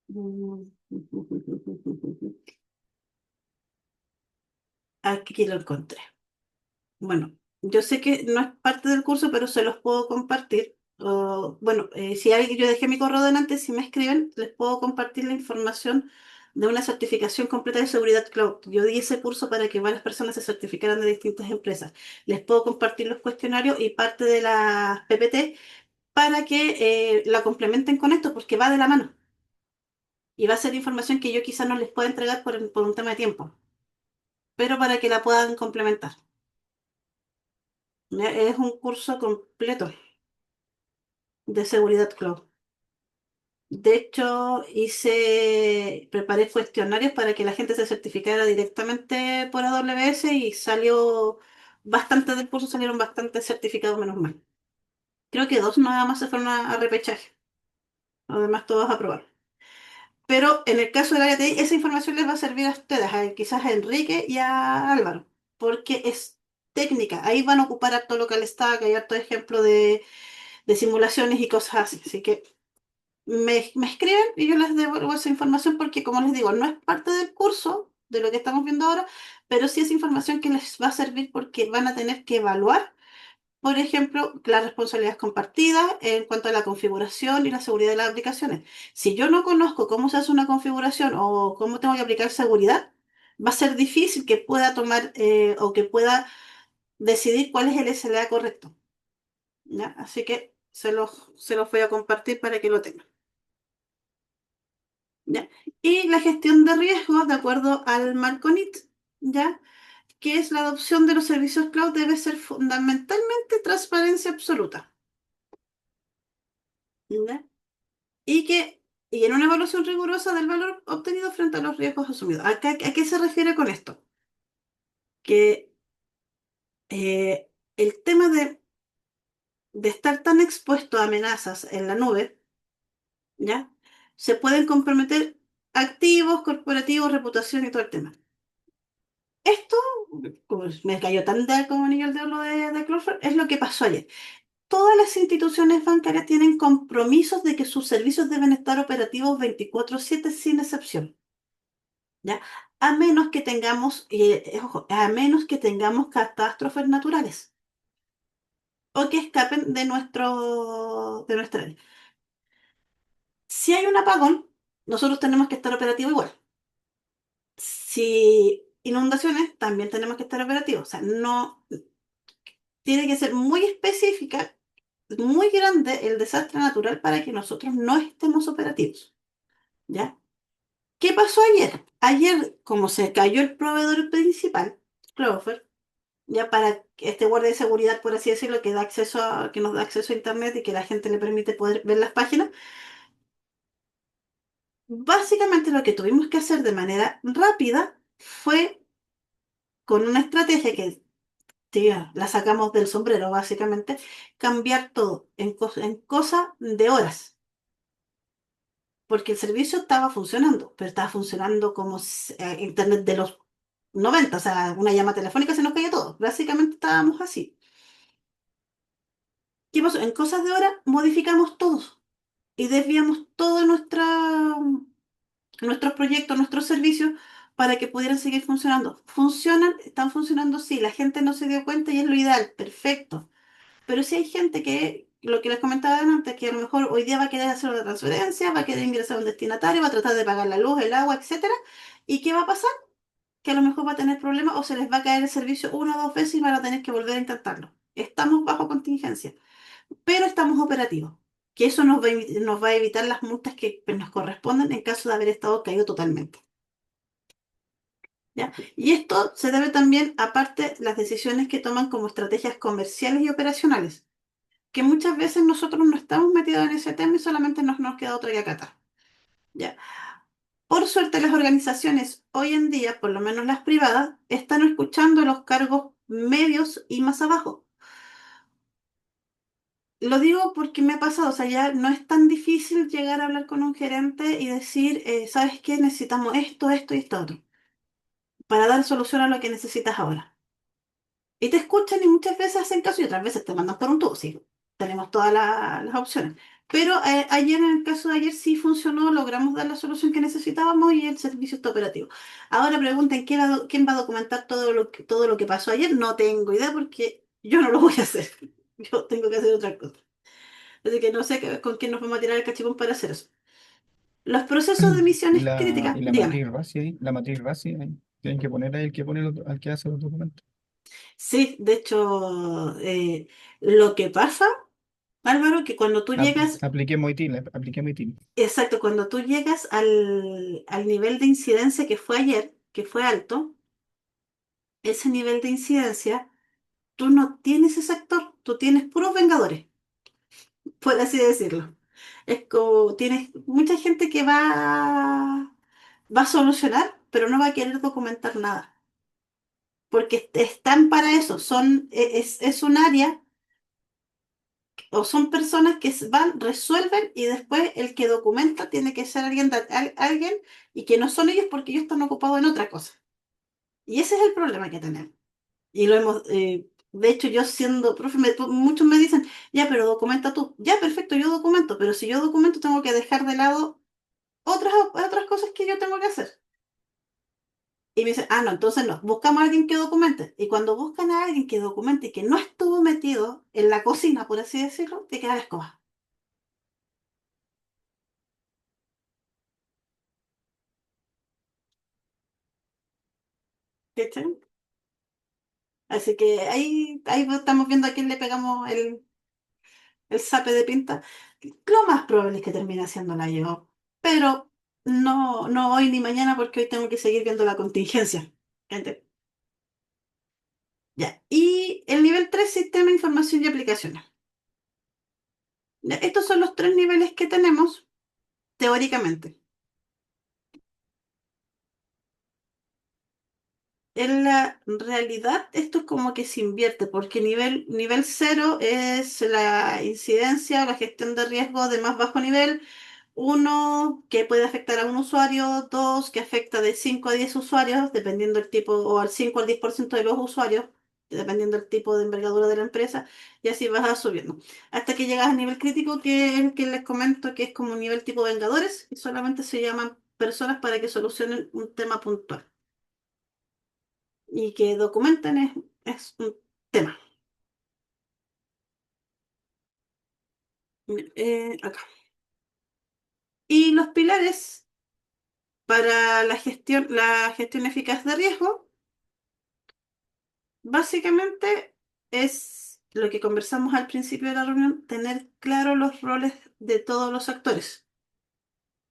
Mm. Aquí lo encontré. Bueno, yo sé que no es parte del curso, pero se los puedo compartir. Bueno, si alguien, yo dejé mi correo delante, si me escriben, les puedo compartir la información de una certificación completa de seguridad cloud. Yo di ese curso para que varias personas se certificaran de distintas empresas. Les puedo compartir los cuestionarios y parte de la PPT para que la complementen con esto, porque va de la mano. Y va a ser información que yo quizás no les pueda entregar por un tema de tiempo, pero para que la puedan complementar. Es un curso completo de seguridad cloud. De hecho, preparé cuestionarios para que la gente se certificara directamente por AWS y salió bastante del curso, salieron bastante certificados, menos mal. Creo que dos nada más se fueron a repechaje, además todos aprobaron. Pero en el caso del área TI, esa información les va a servir a ustedes, quizás a Enrique y a Álvaro, porque es técnica. Ahí van a ocupar harto local stack, hay harto ejemplo de simulaciones y cosas así. Así que me escriben y yo les devuelvo esa información porque, como les digo, no es parte del curso de lo que estamos viendo ahora, pero sí es información que les va a servir porque van a tener que evaluar, por ejemplo, las responsabilidades compartidas en cuanto a la configuración y la seguridad de las aplicaciones. Si yo no conozco cómo se hace una configuración o cómo tengo que aplicar seguridad, va a ser difícil que pueda tomar o que pueda decidir cuál es el SLA correcto. ¿Ya? Así que se los voy a compartir para que lo tengan. ¿Ya? Y la gestión de riesgos, de acuerdo al Marconit, ¿ya? Que es la adopción de los servicios cloud, debe ser fundamentalmente transparencia absoluta. ¿Ya? Y que y en una evaluación rigurosa del valor obtenido frente a los riesgos asumidos. ¿A qué se refiere con esto? Que el tema de estar tan expuesto a amenazas en la nube, ¿ya? Se pueden comprometer activos, corporativos, reputación y todo el tema. Esto, como me cayó tan como anillo al dedo lo de Cloudflare, es lo que pasó ayer. Todas las instituciones bancarias tienen compromisos de que sus servicios deben estar operativos 24/7 sin excepción, ¿ya? A menos que tengamos, ojo, a menos que tengamos catástrofes naturales o que escapen de nuestra área. Si hay un apagón, nosotros tenemos que estar operativos igual. Si inundaciones, también tenemos que estar operativos. O sea, no tiene que ser muy específica, muy grande el desastre natural para que nosotros no estemos operativos, ¿ya? ¿Qué pasó ayer? Ayer, como se cayó el proveedor principal, Cloudflare, ya para que este guardia de seguridad, por así decirlo, que nos da acceso a internet y que la gente le permite poder ver las páginas, básicamente lo que tuvimos que hacer de manera rápida fue con una estrategia que tía, la sacamos del sombrero, básicamente, cambiar todo en cosa de horas. Porque el servicio estaba funcionando, pero estaba funcionando como Internet de los 90, o sea, una llama telefónica se nos caía todo. Básicamente estábamos así. ¿Qué pasó? En cosas de hora modificamos todos y desviamos todos nuestros proyectos, nuestros servicios para que pudieran seguir funcionando. ¿Funcionan? ¿Están funcionando? Sí, la gente no se dio cuenta y es lo ideal, perfecto. Pero si hay gente que, lo que les comentaba antes, que a lo mejor hoy día va a querer hacer una transferencia, va a querer ingresar a un destinatario, va a tratar de pagar la luz, el agua, etcétera. ¿Y qué va a pasar? Que a lo mejor va a tener problemas o se les va a caer el servicio una o dos veces y van a tener que volver a intentarlo. Estamos bajo contingencia, pero estamos operativos. Que eso nos va a evitar las multas que pues, nos corresponden en caso de haber estado caído totalmente. ¿Ya? Y esto se debe también, aparte, las decisiones que toman como estrategias comerciales y operacionales. que muchas veces nosotros no estamos metidos en ese tema y solamente nos queda otra que acatar. ¿Ya? Por suerte, las organizaciones hoy en día, por lo menos las privadas, están escuchando los cargos medios y más abajo. Lo digo porque me ha pasado, o sea, ya no es tan difícil llegar a hablar con un gerente y decir, ¿sabes qué? Necesitamos esto, esto y esto otro, para dar solución a lo que necesitas ahora. Y te escuchan y muchas veces hacen caso y otras veces te mandan por un tubo, sí. Tenemos todas las opciones. Pero ayer, en el caso de ayer, sí funcionó, logramos dar la solución que necesitábamos y el servicio está operativo. Ahora pregunten, ¿quién va a documentar todo lo que pasó ayer? No tengo idea porque yo no lo voy a hacer. Yo tengo que hacer otra cosa. Así que no sé con quién nos vamos a tirar el cachipún para hacer eso. Los procesos de Y emisiones críticas, la dígame. matriz RACI ahí, la matriz RACI, ahí, tienen que poner ahí el que pone al que hace los documentos. Sí, de hecho, lo que pasa, Álvaro, que cuando tú llegas, Apliqué Moitil. exacto, cuando tú llegas al nivel de incidencia que fue ayer, que fue alto, ese nivel de incidencia, tú no tienes ese actor, tú tienes puros vengadores, por así decirlo. Es como, tienes mucha gente que va a solucionar, pero no va a querer documentar nada, porque están para eso, es un área o son personas que van, resuelven y después el que documenta tiene que ser alguien y que no son ellos porque ellos están ocupados en otra cosa. Y ese es el problema que tenemos. Y lo hemos, de hecho, yo siendo profe, muchos me dicen, ya, pero documenta tú. Ya, perfecto, yo documento, pero si yo documento tengo que dejar de lado otras cosas que yo tengo que hacer. Y me dicen, ah, no, entonces no, buscamos a alguien que documente. Y cuando buscan a alguien que documente y que no estuvo metido en la cocina, por así decirlo, te queda la escoba. ¿Cachai? Así que ahí estamos viendo a quién le pegamos el zape de pinta. Lo más probable es que termine haciéndola yo, pero no hoy ni mañana porque hoy tengo que seguir viendo la contingencia. Gente. Ya. Y el nivel 3 sistema, información y aplicaciones. Ya, estos son los tres niveles que tenemos teóricamente. En la realidad, esto es como que se invierte, porque nivel cero es la incidencia, la gestión de riesgo de más bajo nivel. Uno, que puede afectar a un usuario. Dos, que afecta de 5 a 10 usuarios, dependiendo del tipo, o al 5 al 10% de los usuarios, dependiendo del tipo de envergadura de la empresa, y así vas subiendo. Hasta que llegas al nivel crítico, que es el que les comento, que es como un nivel tipo Vengadores, y solamente se llaman personas para que solucionen un tema puntual. Y que documenten es un tema. Acá. Y los pilares para la gestión eficaz de riesgo. Básicamente es lo que conversamos al principio de la reunión, tener claro los roles de todos los actores.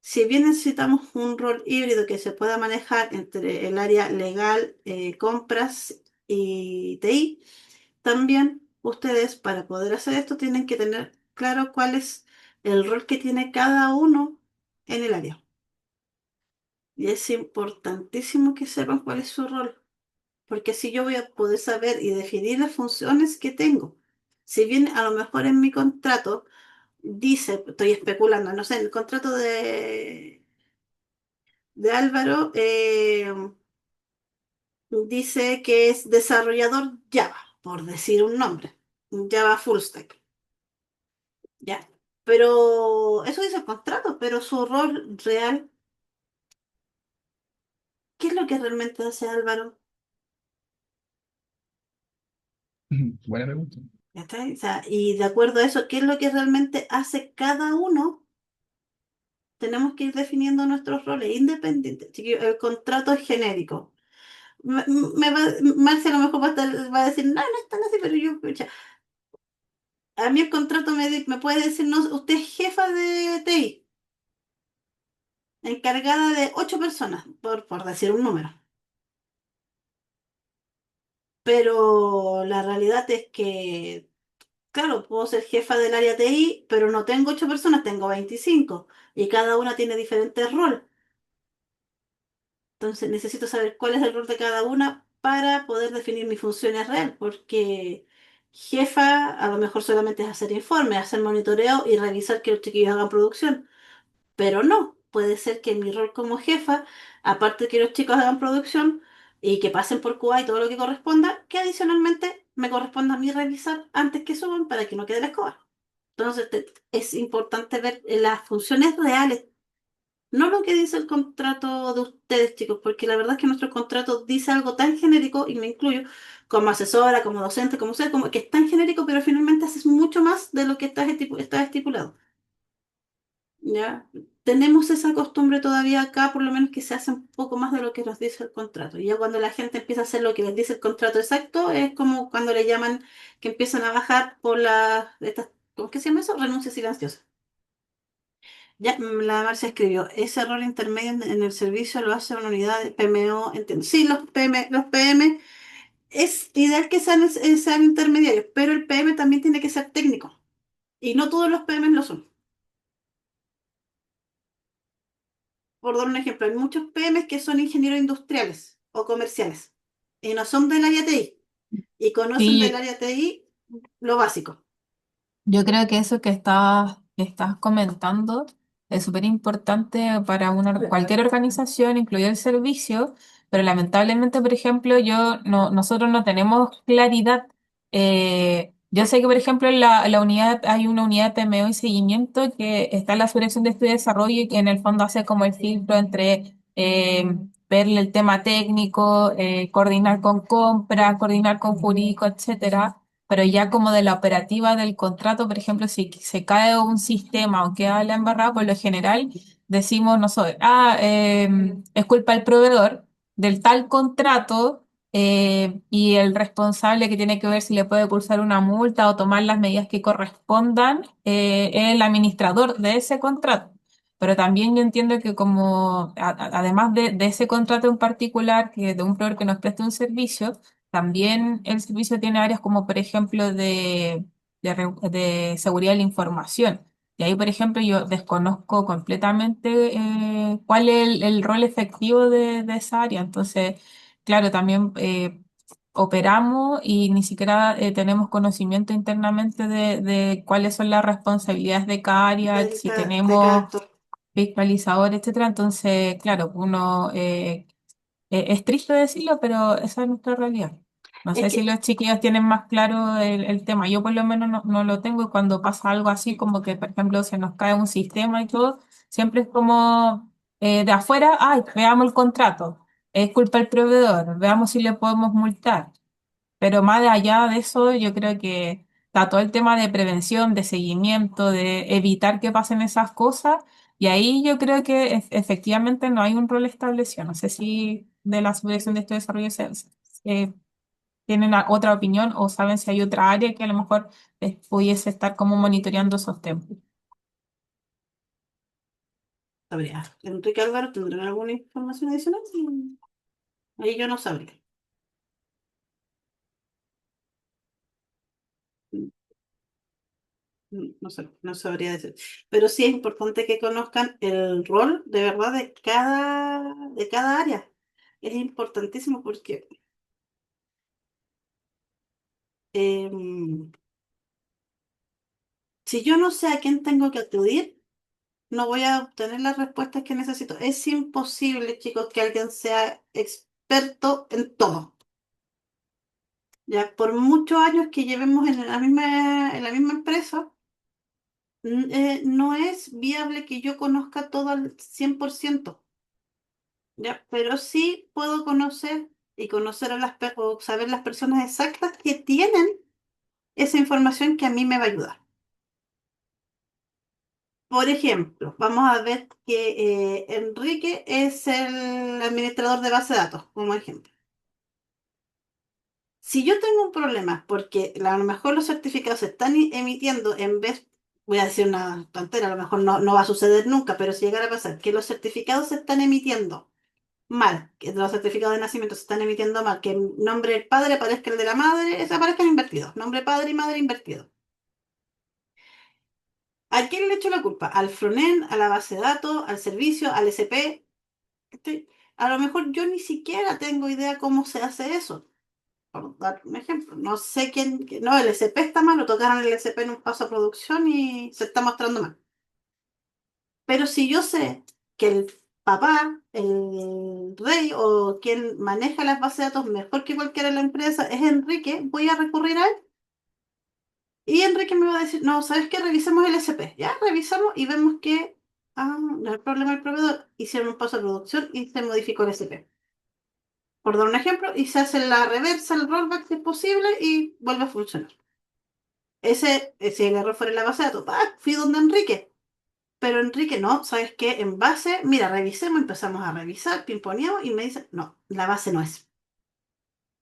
Si bien necesitamos un rol híbrido que se pueda manejar entre el área legal, compras y TI, también ustedes para poder hacer esto tienen que tener claro cuál es el rol que tiene cada uno en el área. Y es importantísimo que sepan cuál es su rol, porque así yo voy a poder saber y definir las funciones que tengo. Si bien a lo mejor en mi contrato dice, estoy especulando, no sé, en el contrato de Álvaro dice que es desarrollador Java, por decir un nombre, Java Full Stack, ya. Pero eso dice el contrato, pero su rol real, ¿qué es lo que realmente hace Álvaro? Buena pregunta. ¿Cachai? O sea, y de acuerdo a eso, ¿qué es lo que realmente hace cada uno? Tenemos que ir definiendo nuestros roles independientes. Chiquillo, el contrato es genérico. Marcia a lo mejor va a decir, no, no es tan así, pero yo, pucha, a mí el contrato me puede decir, no, usted es jefa de TI, encargada de 8 personas, por decir un número. Pero la realidad es que Claro, puedo ser jefa del área TI, pero no tengo 8 personas, tengo 25 y cada una tiene diferentes roles. Entonces necesito saber cuál es el rol de cada una para poder definir mis funciones real, porque jefa a lo mejor solamente es hacer informes, hacer monitoreo y revisar que los chiquillos hagan producción, pero no, puede ser que mi rol como jefa, aparte de que los chicos hagan producción y que pasen por QA y todo lo que corresponda, que adicionalmente me corresponda a mí revisar antes que suban para que no quede la escoba. Entonces es importante ver las funciones reales, no lo que dice el contrato de ustedes, chicos, porque la verdad es que nuestro contrato dice algo tan genérico, y me incluyo como asesora, como docente, como sea, como que es tan genérico, pero finalmente haces mucho más de lo que está estipulado. ¿Ya? Tenemos esa costumbre todavía acá, por lo menos que se hace un poco más de lo que nos dice el contrato. Y ya cuando la gente empieza a hacer lo que les dice el contrato exacto, es como cuando le llaman que empiezan a bajar por ¿cómo es que se llama eso? Renuncia silenciosa. Ya, la Marcia escribió, ese error intermedio en el servicio lo hace una unidad de PMO, entiendo. Sí, los PM, es ideal que sean intermediarios, pero el PM también tiene que ser técnico. Y no todos los PM lo son. Por dar un ejemplo, hay muchos PM que son ingenieros industriales o comerciales y no son del área TI y conocen del Sí, área TI lo básico. yo creo que eso que estás comentando es súper importante para cualquier organización, incluido el servicio, pero lamentablemente, por ejemplo, nosotros no tenemos claridad. Yo sé que, por ejemplo, en la unidad, hay una unidad de PMO y seguimiento que está en la Subdirección de Estudio y Desarrollo y que en el fondo hace como el filtro entre ver el tema técnico, coordinar con compra, coordinar con jurídico, etcétera, pero ya como de la operativa del contrato, por ejemplo, si se cae un sistema o queda la embarrada, por lo general decimos nosotros, es culpa del proveedor del tal contrato, y el responsable que tiene que ver si le puede cursar una multa o tomar las medidas que correspondan, es el administrador de ese contrato. Pero también yo entiendo que como, además de ese contrato en particular, que de un proveedor que nos presta un servicio, también el servicio tiene áreas como, por ejemplo, de seguridad de la información. Y ahí, por ejemplo, yo desconozco completamente cuál es el rol efectivo de esa área. Entonces, claro, también operamos y ni siquiera tenemos conocimiento internamente de cuáles son las responsabilidades de cada área, si De cada tenemos actor. fiscalizador, etcétera. Entonces, claro, es triste decirlo, pero esa es nuestra realidad. No Es sé si que los chiquillos tienen más claro el tema. Yo por lo menos no lo tengo y cuando pasa algo así, como que, por ejemplo, se nos cae un sistema y todo, siempre es como de afuera, ay, veamos el contrato, es culpa del proveedor, veamos si le podemos multar. Pero más allá de eso, yo creo que está todo el tema de prevención, de seguimiento, de evitar que pasen esas cosas. Y ahí yo creo que efectivamente no hay un rol establecido. No sé si de la Subdirección de Estudio y Desarrollo tienen otra opinión o saben si hay otra área que a lo mejor pudiese estar como monitoreando esos temas. sabría. Enrique Álvaro, ¿tendrán alguna información adicional? Ahí yo no sabría. No sé, no sabría decir. Pero sí es importante que conozcan el rol de verdad de cada área. Es importantísimo porque em, si yo no sé a quién tengo que acudir, no voy a obtener las respuestas que necesito. Es imposible, chicos, que alguien sea experto en todo. Ya por muchos años que llevemos en la misma empresa, no es viable que yo conozca todo al 100%. ¿Ya? Pero sí puedo conocer y conocer o saber las personas exactas que tienen esa información que a mí me va a ayudar. Por ejemplo, vamos a ver que Enrique es el administrador de base de datos, como ejemplo. Si yo tengo un problema porque a lo mejor los certificados se están emitiendo voy a decir una tontera, a lo mejor no va a suceder nunca, pero si llegara a pasar que los certificados se están emitiendo mal, que los certificados de nacimiento se están emitiendo mal, que el nombre del padre aparezca el de la madre, aparezcan invertidos, nombre padre y madre invertido. ¿A quién le echo la culpa? ¿Al frontend, a la base de datos, al servicio, al SP? A lo mejor yo ni siquiera tengo idea cómo se hace eso. Por dar un ejemplo, no sé quién, no, el SP está mal, lo tocaron el SP en un paso a producción y se está mostrando mal. Pero si yo sé que el papá, el rey o quien maneja las bases de datos mejor que cualquiera en la empresa es Enrique, voy a recurrir a él. Y Enrique me va a decir, no, ¿sabes qué? Revisemos el SP. Ya, revisamos y vemos que, no hay problema el proveedor. Hicieron un paso a producción y se modificó el SP. Por dar un ejemplo, y se hace la reversa, el rollback si es posible y vuelve a funcionar. Si el error fuera en la base de datos, fui donde Enrique. Pero Enrique, no, ¿sabes qué? En base, mira, revisemos, empezamos a revisar, pimponeamos y me dice, no, la base no es.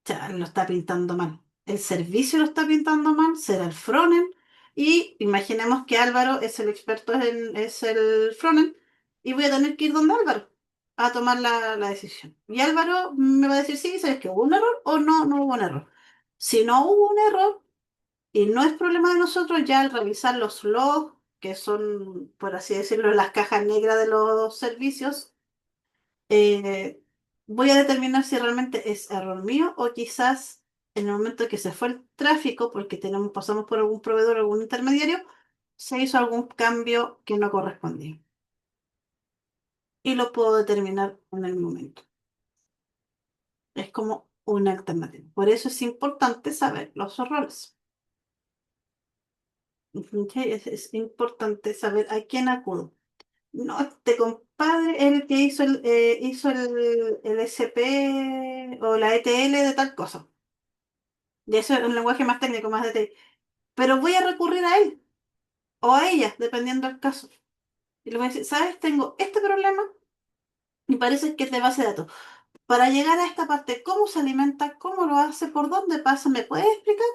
O sea, lo está pintando mal. El servicio lo está pintando mal, será el frontend. Y imaginemos que Álvaro es el experto es el frontend y voy a tener que ir donde Álvaro a tomar la decisión. Y Álvaro me va a decir, sí, ¿sabes que hubo un error o no, no hubo un error? Si no hubo un error y no es problema de nosotros, ya al revisar los logs, que son, por así decirlo, las cajas negras de los servicios, eh, voy a determinar si realmente es error mío o quizás en el momento que se fue el tráfico, porque pasamos por algún proveedor, algún intermediario, se hizo algún cambio que no correspondía. Y lo puedo determinar en el momento. Es como una alternativa. Por eso es importante saber los errores. ¿Ok? Es importante saber a quién acudo. No, este compadre es el que hizo el SP o la ETL de tal cosa. Y eso es un lenguaje más técnico, más de TI. Pero voy a recurrir a él o a ella, dependiendo del caso. Y le voy a decir, ¿sabes? Tengo este problema y parece que es de base de datos. Para llegar a esta parte, ¿cómo se alimenta? ¿Cómo lo hace? ¿Por dónde pasa? ¿Me puedes explicar?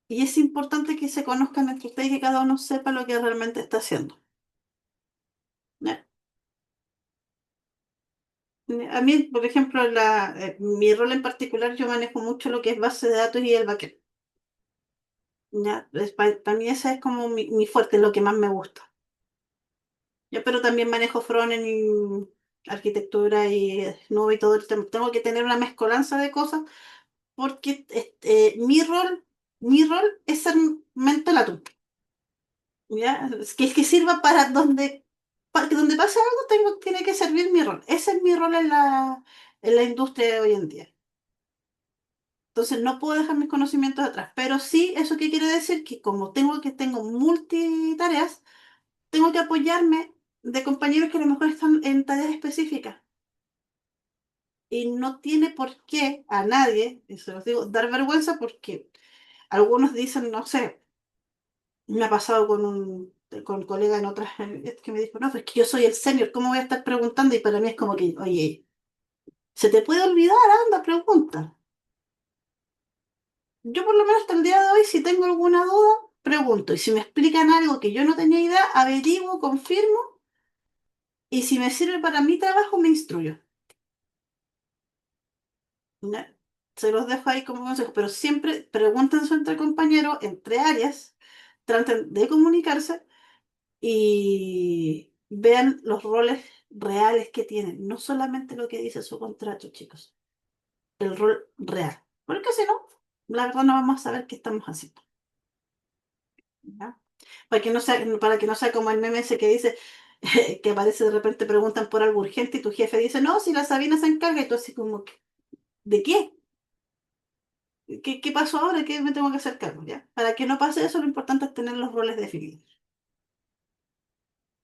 Y es importante que se conozcan entre ustedes y que cada uno sepa lo que realmente está haciendo. ¿Ya? A mí, por ejemplo, mi rol en particular, yo manejo mucho lo que es base de datos y el backend. ¿Ya? Para mí esa es como mi fuerte, lo que más me gusta. Ya, pero también manejo frontend y arquitectura y nube y todo el tema. Tengo que tener una mezcolanza de cosas porque mi rol es ser mente la tuya. ¿Ya? Es que sirva para que donde pase algo tiene que servir mi rol. Ese es mi rol en la industria de hoy en día. Entonces no puedo dejar mis conocimientos atrás. Pero sí, ¿eso qué quiere decir? Que como tengo multitareas, tengo que apoyarme de compañeros que a lo mejor están en tareas específicas. Y no tiene por qué a nadie, y se los digo, dar vergüenza porque algunos dicen, no sé, me ha pasado con un colega en otras, que me dijo, no, pues que yo soy el senior, ¿cómo voy a estar preguntando? Y para mí es como que, oye, se te puede olvidar, anda, pregunta. Yo por lo menos hasta el día de hoy, si tengo alguna duda, pregunto. Y si me explican algo que yo no tenía idea, averiguo, confirmo, y si me sirve para mi trabajo, me instruyo. ¿Ya? Se los dejo ahí como consejo, pero siempre pregúntense entre compañeros, entre áreas, traten de comunicarse y vean los roles reales que tienen, no solamente lo que dice su contrato, chicos, el rol real, porque si no, la verdad no vamos a saber qué estamos haciendo. ¿Ya? Para que no sea como el meme ese que dice que aparece de repente, preguntan por algo urgente y tu jefe dice, no, si la Sabina se encarga, y tú así como, ¿de qué? ¿Qué pasó ahora? ¿Qué me tengo que hacer cargo? ¿Ya? Para que no pase eso, lo importante es tener los roles definidos.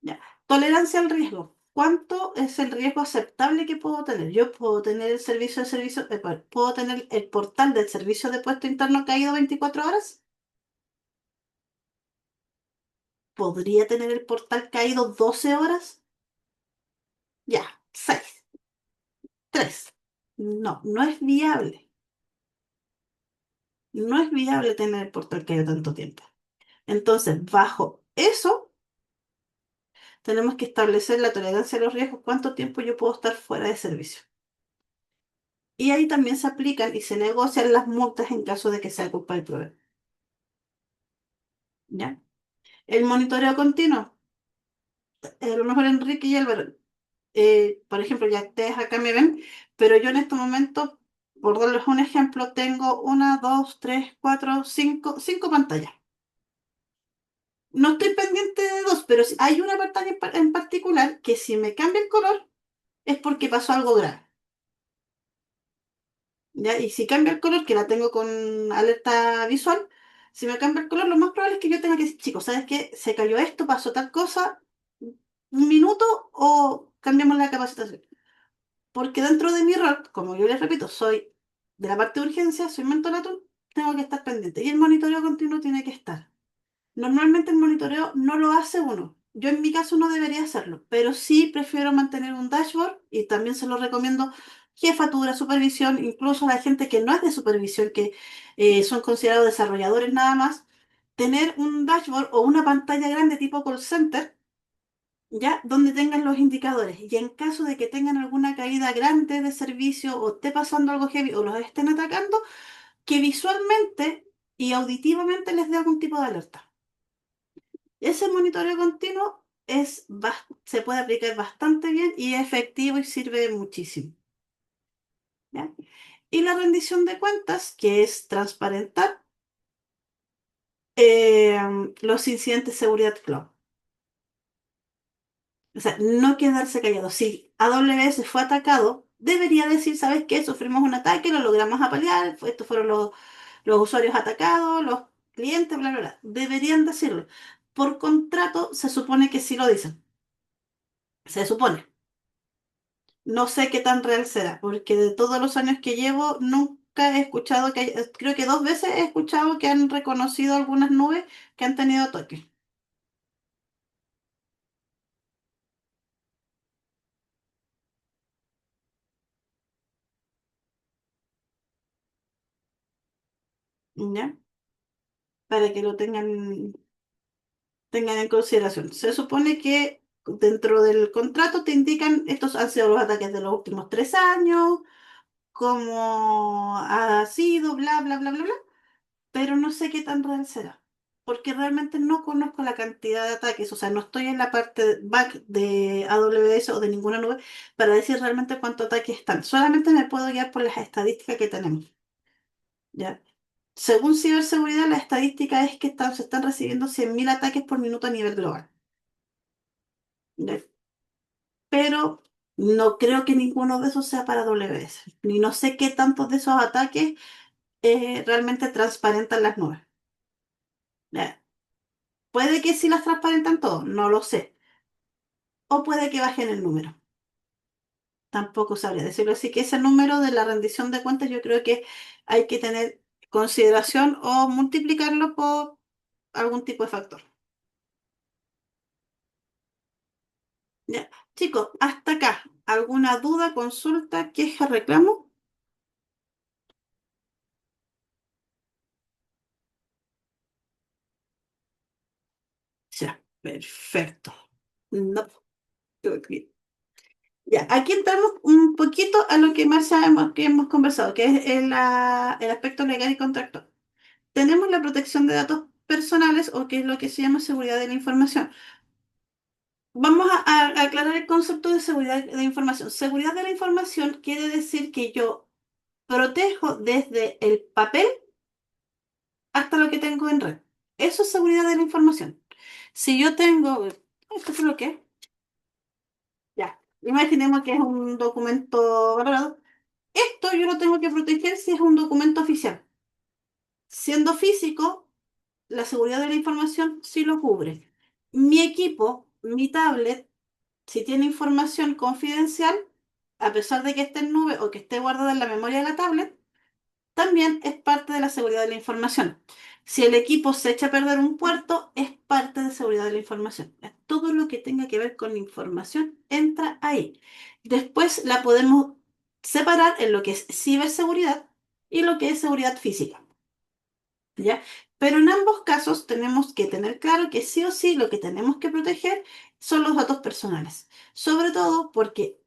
¿Ya? Tolerancia al riesgo. ¿Cuánto es el riesgo aceptable que puedo tener? Yo puedo tener puedo tener el portal del servicio de puesto interno caído 24 horas. ¿Podría tener el portal caído 12 horas? Ya, 6, 3. No, no es viable. No es viable tener el portal caído tanto tiempo. Entonces, bajo eso, tenemos que establecer la tolerancia a los riesgos, cuánto tiempo yo puedo estar fuera de servicio. Y ahí también se aplican y se negocian las multas en caso de que sea culpa del proveedor. ¿ya? El monitoreo continuo, a lo mejor Enrique y Álvaro, por ejemplo, ya ustedes acá me ven, pero yo en este momento, por darles un ejemplo, tengo una, dos, tres, cuatro, cinco pantallas. No estoy pendiente de dos, pero hay una pantalla en particular que si me cambia el color es porque pasó algo grave. ¿Ya? Y si cambia el color, que la tengo con alerta visual, si me cambia el color, lo más probable es que yo tenga que decir, chicos, ¿sabes qué? Se cayó esto, pasó tal cosa, un minuto o cambiamos la capacitación. Porque dentro de mi rol, como yo les repito, soy de la parte de urgencia, soy mentor atún, tengo que estar pendiente. Y el monitoreo continuo tiene que estar. Normalmente el monitoreo no lo hace uno. Yo en mi caso no debería hacerlo, pero sí prefiero mantener un dashboard y también se lo recomiendo jefatura, supervisión, incluso a la gente que no es de supervisión, que son considerados desarrolladores nada más, tener un dashboard o una pantalla grande tipo call center, ya donde tengan los indicadores. Y en caso de que tengan alguna caída grande de servicio o esté pasando algo heavy o los estén atacando, que visualmente y auditivamente les dé algún tipo de alerta. Ese monitoreo continuo se puede aplicar bastante bien y es efectivo y sirve muchísimo. ¿Ya? Y la rendición de cuentas, que es transparentar eh, los incidentes de seguridad cloud. O sea, no quedarse callado. Si AWS fue atacado, debería decir, ¿sabes qué? Sufrimos un ataque, lo logramos apalear, estos fueron los usuarios atacados, los clientes, bla, bla, bla. Deberían decirlo. Por contrato, se supone que sí lo dicen. Se supone. No sé qué tan real será, porque de todos los años que llevo, nunca he escuchado creo que dos veces he escuchado que han reconocido algunas nubes que han tenido toques. ¿Ya? Para que lo tengan en consideración. Se supone que dentro del contrato te indican estos han sido los ataques de los últimos 3 años, cómo ha sido, bla, bla, bla, bla, bla, pero no sé qué tan real será, porque realmente no conozco la cantidad de ataques, o sea, no estoy en la parte back de AWS o de ninguna nube para decir realmente cuántos ataques están. Solamente me puedo guiar por las estadísticas que tenemos, ¿ya? Según ciberseguridad, la estadística es que se están recibiendo 100.000 ataques por minuto a nivel global, ¿ya? Pero no creo que ninguno de esos sea para AWS, ni no sé qué tantos de esos ataques realmente transparentan las nubes. ¿Ya? Puede que sí las transparentan todos, no lo sé. O puede que bajen el número. Tampoco sabría decirlo. Así que ese número de la rendición de cuentas yo creo que hay que tener consideración o multiplicarlo por algún tipo de factor. Ya. Chicos, hasta acá. ¿Alguna duda, consulta, queja, reclamo? Ya, perfecto. No, creo que- Ya, aquí entramos un poquito a lo que más sabemos que hemos conversado, que es el aspecto legal y contractual. Tenemos la protección de datos personales o que es lo que se llama seguridad de la información. Vamos a aclarar el concepto de seguridad de la información. Seguridad de la información quiere decir que yo protejo desde el papel hasta lo que tengo en red. Eso es seguridad de la información. Si yo tengo, ¿esto es lo que es? Ya, imaginemos que es un documento valorado. Esto yo lo tengo que proteger si es un documento oficial. Siendo físico, la seguridad de la información sí lo cubre. Mi equipo, mi tablet, si tiene información confidencial, a pesar de que esté en nube o que esté guardada en la memoria de la tablet, también es parte de la seguridad de la información. Si el equipo se echa a perder un puerto, es parte de seguridad de la información. Todo lo que tenga que ver con la información entra ahí. Después la podemos separar en lo que es ciberseguridad y lo que es seguridad física. ¿Ya? Pero en ambos casos tenemos que tener claro que sí o sí lo que tenemos que proteger son los datos personales. Sobre todo porque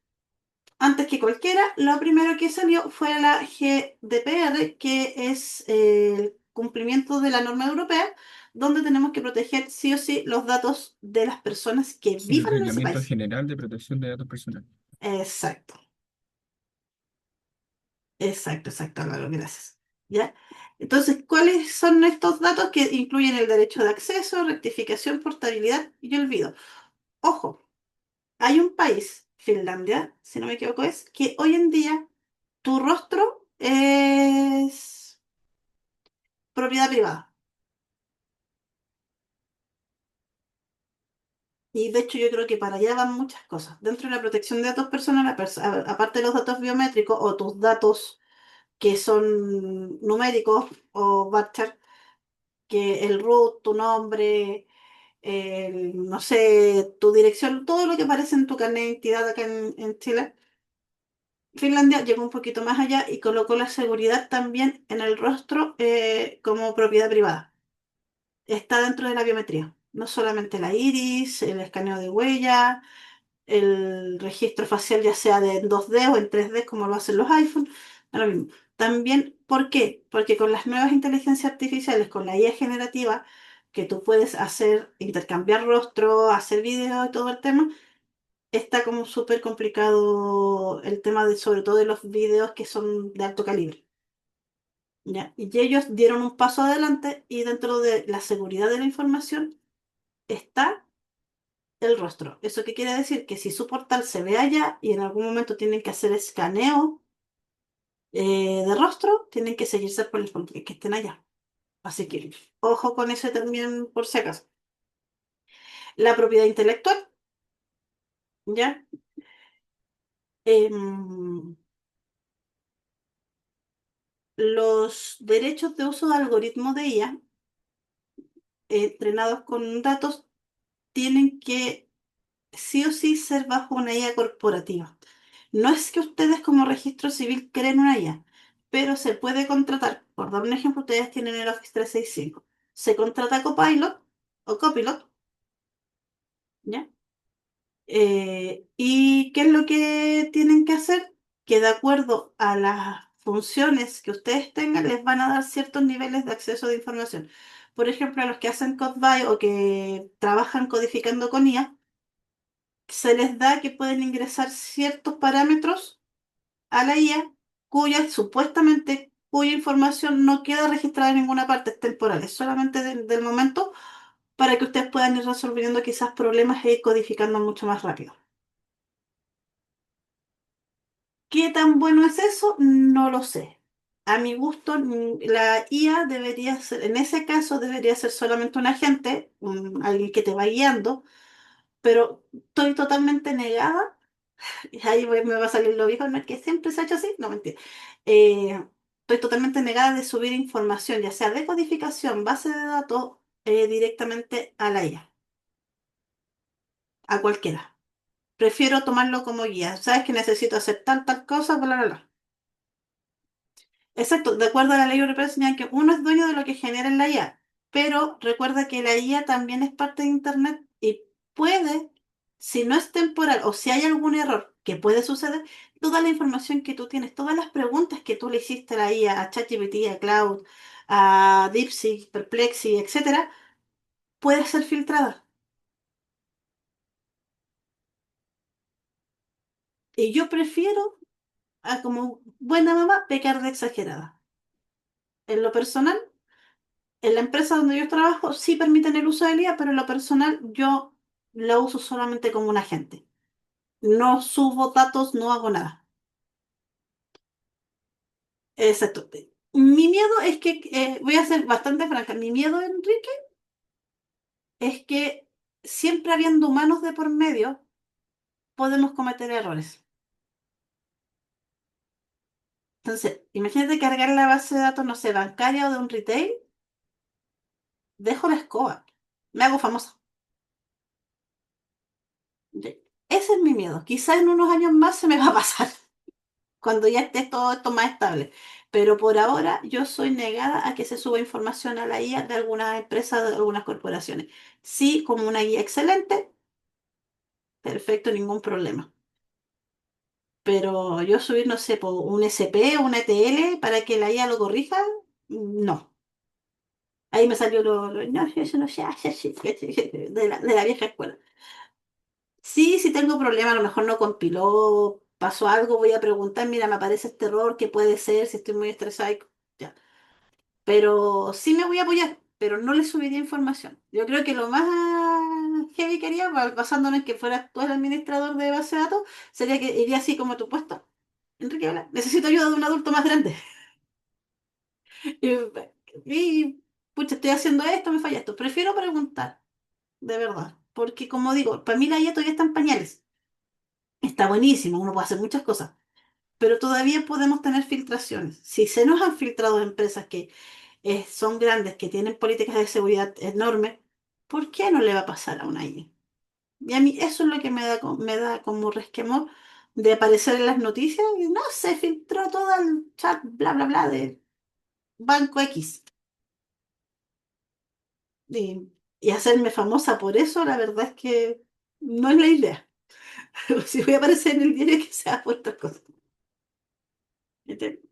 antes que cualquiera, lo primero que salió fue la GDPR, que es el cumplimiento de la norma europea, donde tenemos que proteger sí o sí los datos de las personas que Sí, el vivan en ese Reglamento país. General de Protección de Datos Personales. Exacto, exacto, Álvaro, gracias. ¿Ya? Entonces, ¿cuáles son estos datos que incluyen el derecho de acceso, rectificación, portabilidad y olvido? Ojo, hay un país, Finlandia, si no me equivoco es, que hoy en día tu rostro es propiedad privada. Y de hecho yo creo que para allá van muchas cosas. Dentro de la protección de datos personales, aparte de los datos biométricos o tus datos que son numéricos o voucher, que el root, tu nombre, no sé, tu dirección, todo lo que aparece en tu carnet de identidad acá en Chile. Finlandia llegó un poquito más allá y colocó la seguridad también en el rostro como propiedad privada. Está dentro de la biometría, no solamente la iris, el escaneo de huella, el registro facial ya sea de en 2D o en 3D como lo hacen los iPhone, da lo mismo. También, ¿por qué? Porque con las nuevas inteligencias artificiales, con la IA generativa, que tú puedes hacer, intercambiar rostro, hacer video y todo el tema, está como súper complicado el tema de, sobre todo de los videos que son de alto calibre. ¿Ya? Y ellos dieron un paso adelante y dentro de la seguridad de la información está el rostro. ¿Eso qué quiere decir? Que si su portal se ve allá y en algún momento tienen que hacer escaneo de rostro, tienen que seguirse por el portal que estén allá. Así que ojo con ese también por si acaso. La propiedad intelectual, ¿ya? Em, los derechos de uso de algoritmos de IA entrenados con datos tienen que sí o sí ser bajo una IA corporativa. No es que ustedes como registro civil creen una IA, pero se puede contratar. Por dar un ejemplo, ustedes tienen el Office 365. Se contrata Copilot o Copilot, ¿ya? ¿Y qué es lo que tienen que hacer? Que de acuerdo a las funciones que ustedes tengan, les van a dar ciertos niveles de acceso de información. Por ejemplo, a los que hacen CodeBuy o que trabajan codificando con IA, se les da que pueden ingresar ciertos parámetros a la IA cuya información no queda registrada en ninguna parte, es temporal, es solamente del momento para que ustedes puedan ir resolviendo quizás problemas e ir codificando mucho más rápido. ¿Qué tan bueno es eso? No lo sé. A mi gusto, la IA debería ser, en ese caso, debería ser solamente un agente, alguien que te va guiando, pero estoy totalmente negada. Y ahí me va a salir lo viejo, no es que siempre se ha hecho así, no mentira. Eh, Estoy totalmente negada de subir información, ya sea de codificación, base de datos, directamente a la IA, a cualquiera. Prefiero tomarlo como guía. Sabes que necesito hacer tal cosa, bla, bla, bla. Exacto, de acuerdo a la ley europea señala que uno es dueño de lo que genera en la IA, pero recuerda que la IA también es parte de Internet y puede, si no es temporal o si hay algún error que puede suceder, toda la información que tú tienes, todas las preguntas que tú le hiciste a la IA, a ChatGPT, a Cloud, a DeepSeek, Perplexity, etcétera, puede ser filtrada. Y yo prefiero, como buena mamá, pecar de exagerada. En lo personal, en la empresa donde yo trabajo sí permiten el uso del IA, pero en lo personal yo la uso solamente como un agente. No subo datos, no hago nada. Exacto. Mi miedo es que, voy a ser bastante franca, mi miedo, Enrique, es que siempre habiendo humanos de por medio, podemos cometer errores. Entonces, imagínate cargar la base de datos, no sé, bancaria o de un retail, dejo la escoba, me hago famosa. Ese es mi miedo. Quizás en unos años más se me va a pasar, cuando ya esté todo esto más estable. Pero por ahora yo soy negada a que se suba información a la IA de algunas empresas, de algunas corporaciones. Sí, como una guía excelente, perfecto, ningún problema. Pero yo subir, no sé, por un SP o una ETL para que la IA lo corrija, no. Ahí me salió no, eso no se hace así, de la vieja escuela. Sí, si tengo problema, a lo mejor no compiló, pasó algo, voy a preguntar, mira, me aparece este error, ¿qué puede ser? Si estoy muy estresada, ya. Pero sí me voy a apoyar, pero no le subiría información. Yo creo que lo más heavy que haría, basándome en que fueras tú el administrador de base de datos, sería que iría así como tu puesto. Enrique, hola, necesito ayuda de un adulto más grande. Y, pucha, estoy haciendo esto, me falla esto. Prefiero preguntar, de verdad. Porque como digo, para mí la IA todavía está en pañales. Está buenísimo, uno puede hacer muchas cosas. Pero todavía podemos tener filtraciones. Si se nos han filtrado empresas que son grandes, que tienen políticas de seguridad enormes, ¿por qué no le va a pasar a una IA? Y a mí eso es lo que me da como resquemor de aparecer en las noticias y no se filtró todo el chat, bla, bla, bla, de Banco X. Y hacerme famosa por eso, la verdad es que no es la idea. Si voy a aparecer en el diario, que sea por otras cosas. ¿Entiendes?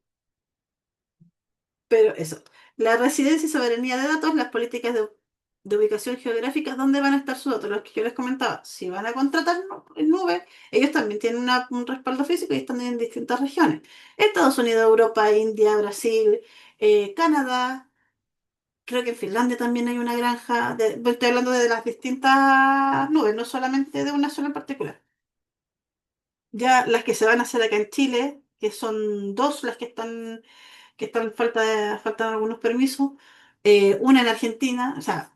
Pero eso, la residencia y soberanía de datos, las políticas de ubicación geográfica, ¿dónde van a estar sus datos? Los que yo les comentaba, si van a contratar en nube, ellos también tienen un respaldo físico y están en distintas regiones. Estados Unidos, Europa, India, Brasil, Canadá, creo que en Finlandia también hay una granja, bueno, estoy hablando de las distintas nubes, no solamente de una sola en particular. Ya las que se van a hacer acá en Chile, que son dos las que están faltan algunos permisos, una en Argentina, o sea,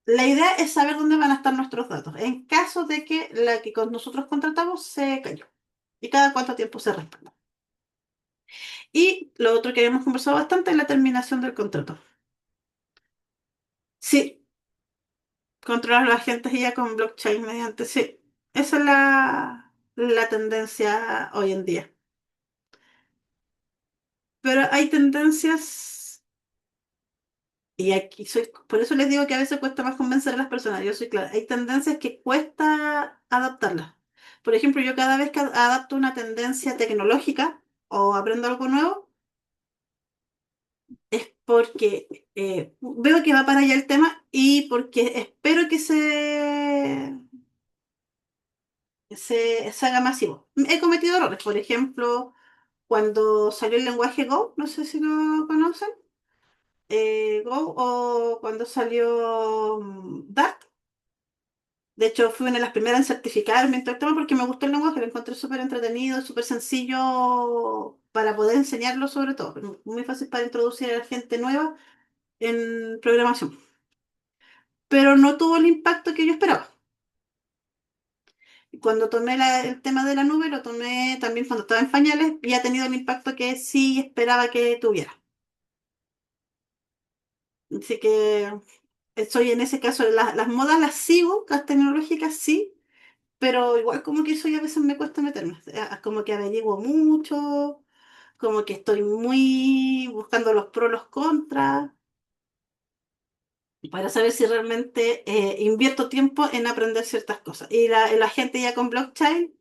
la idea es saber dónde van a estar nuestros datos, en caso de que la que con nosotros contratamos se cayó, y cada cuánto tiempo se respalda. Y lo otro que habíamos conversado bastante es la terminación del contrato. Sí, controlar a los agentes ya con blockchain mediante, sí, esa es la tendencia hoy en día. Pero hay tendencias. Y aquí soy, por eso les digo que a veces cuesta más convencer a las personas. Yo soy clara, hay tendencias que cuesta adaptarlas. Por ejemplo, yo cada vez que adapto una tendencia tecnológica o aprendo algo nuevo, es porque veo que va para allá el tema y porque espero que se haga masivo. He cometido errores, por ejemplo, cuando salió el lenguaje Go, no sé si lo conocen, Go, o cuando salió Dart. De hecho, fui una de las primeras en certificarme en todo el tema porque me gustó el lenguaje, lo encontré súper entretenido, súper sencillo para poder enseñarlo sobre todo. Muy fácil para introducir a la gente nueva en programación. Pero no tuvo el impacto que yo esperaba. Y cuando tomé el tema de la nube, lo tomé también cuando estaba en pañales y ha tenido el impacto que sí esperaba que tuviera. Así que estoy en ese caso, las modas las sigo, las tecnológicas sí, pero igual como que eso ya a veces me cuesta meterme. Como que averiguo mucho, como que estoy muy buscando los pros, los contras, para saber si realmente invierto tiempo en aprender ciertas cosas. Y la gente ya con blockchain,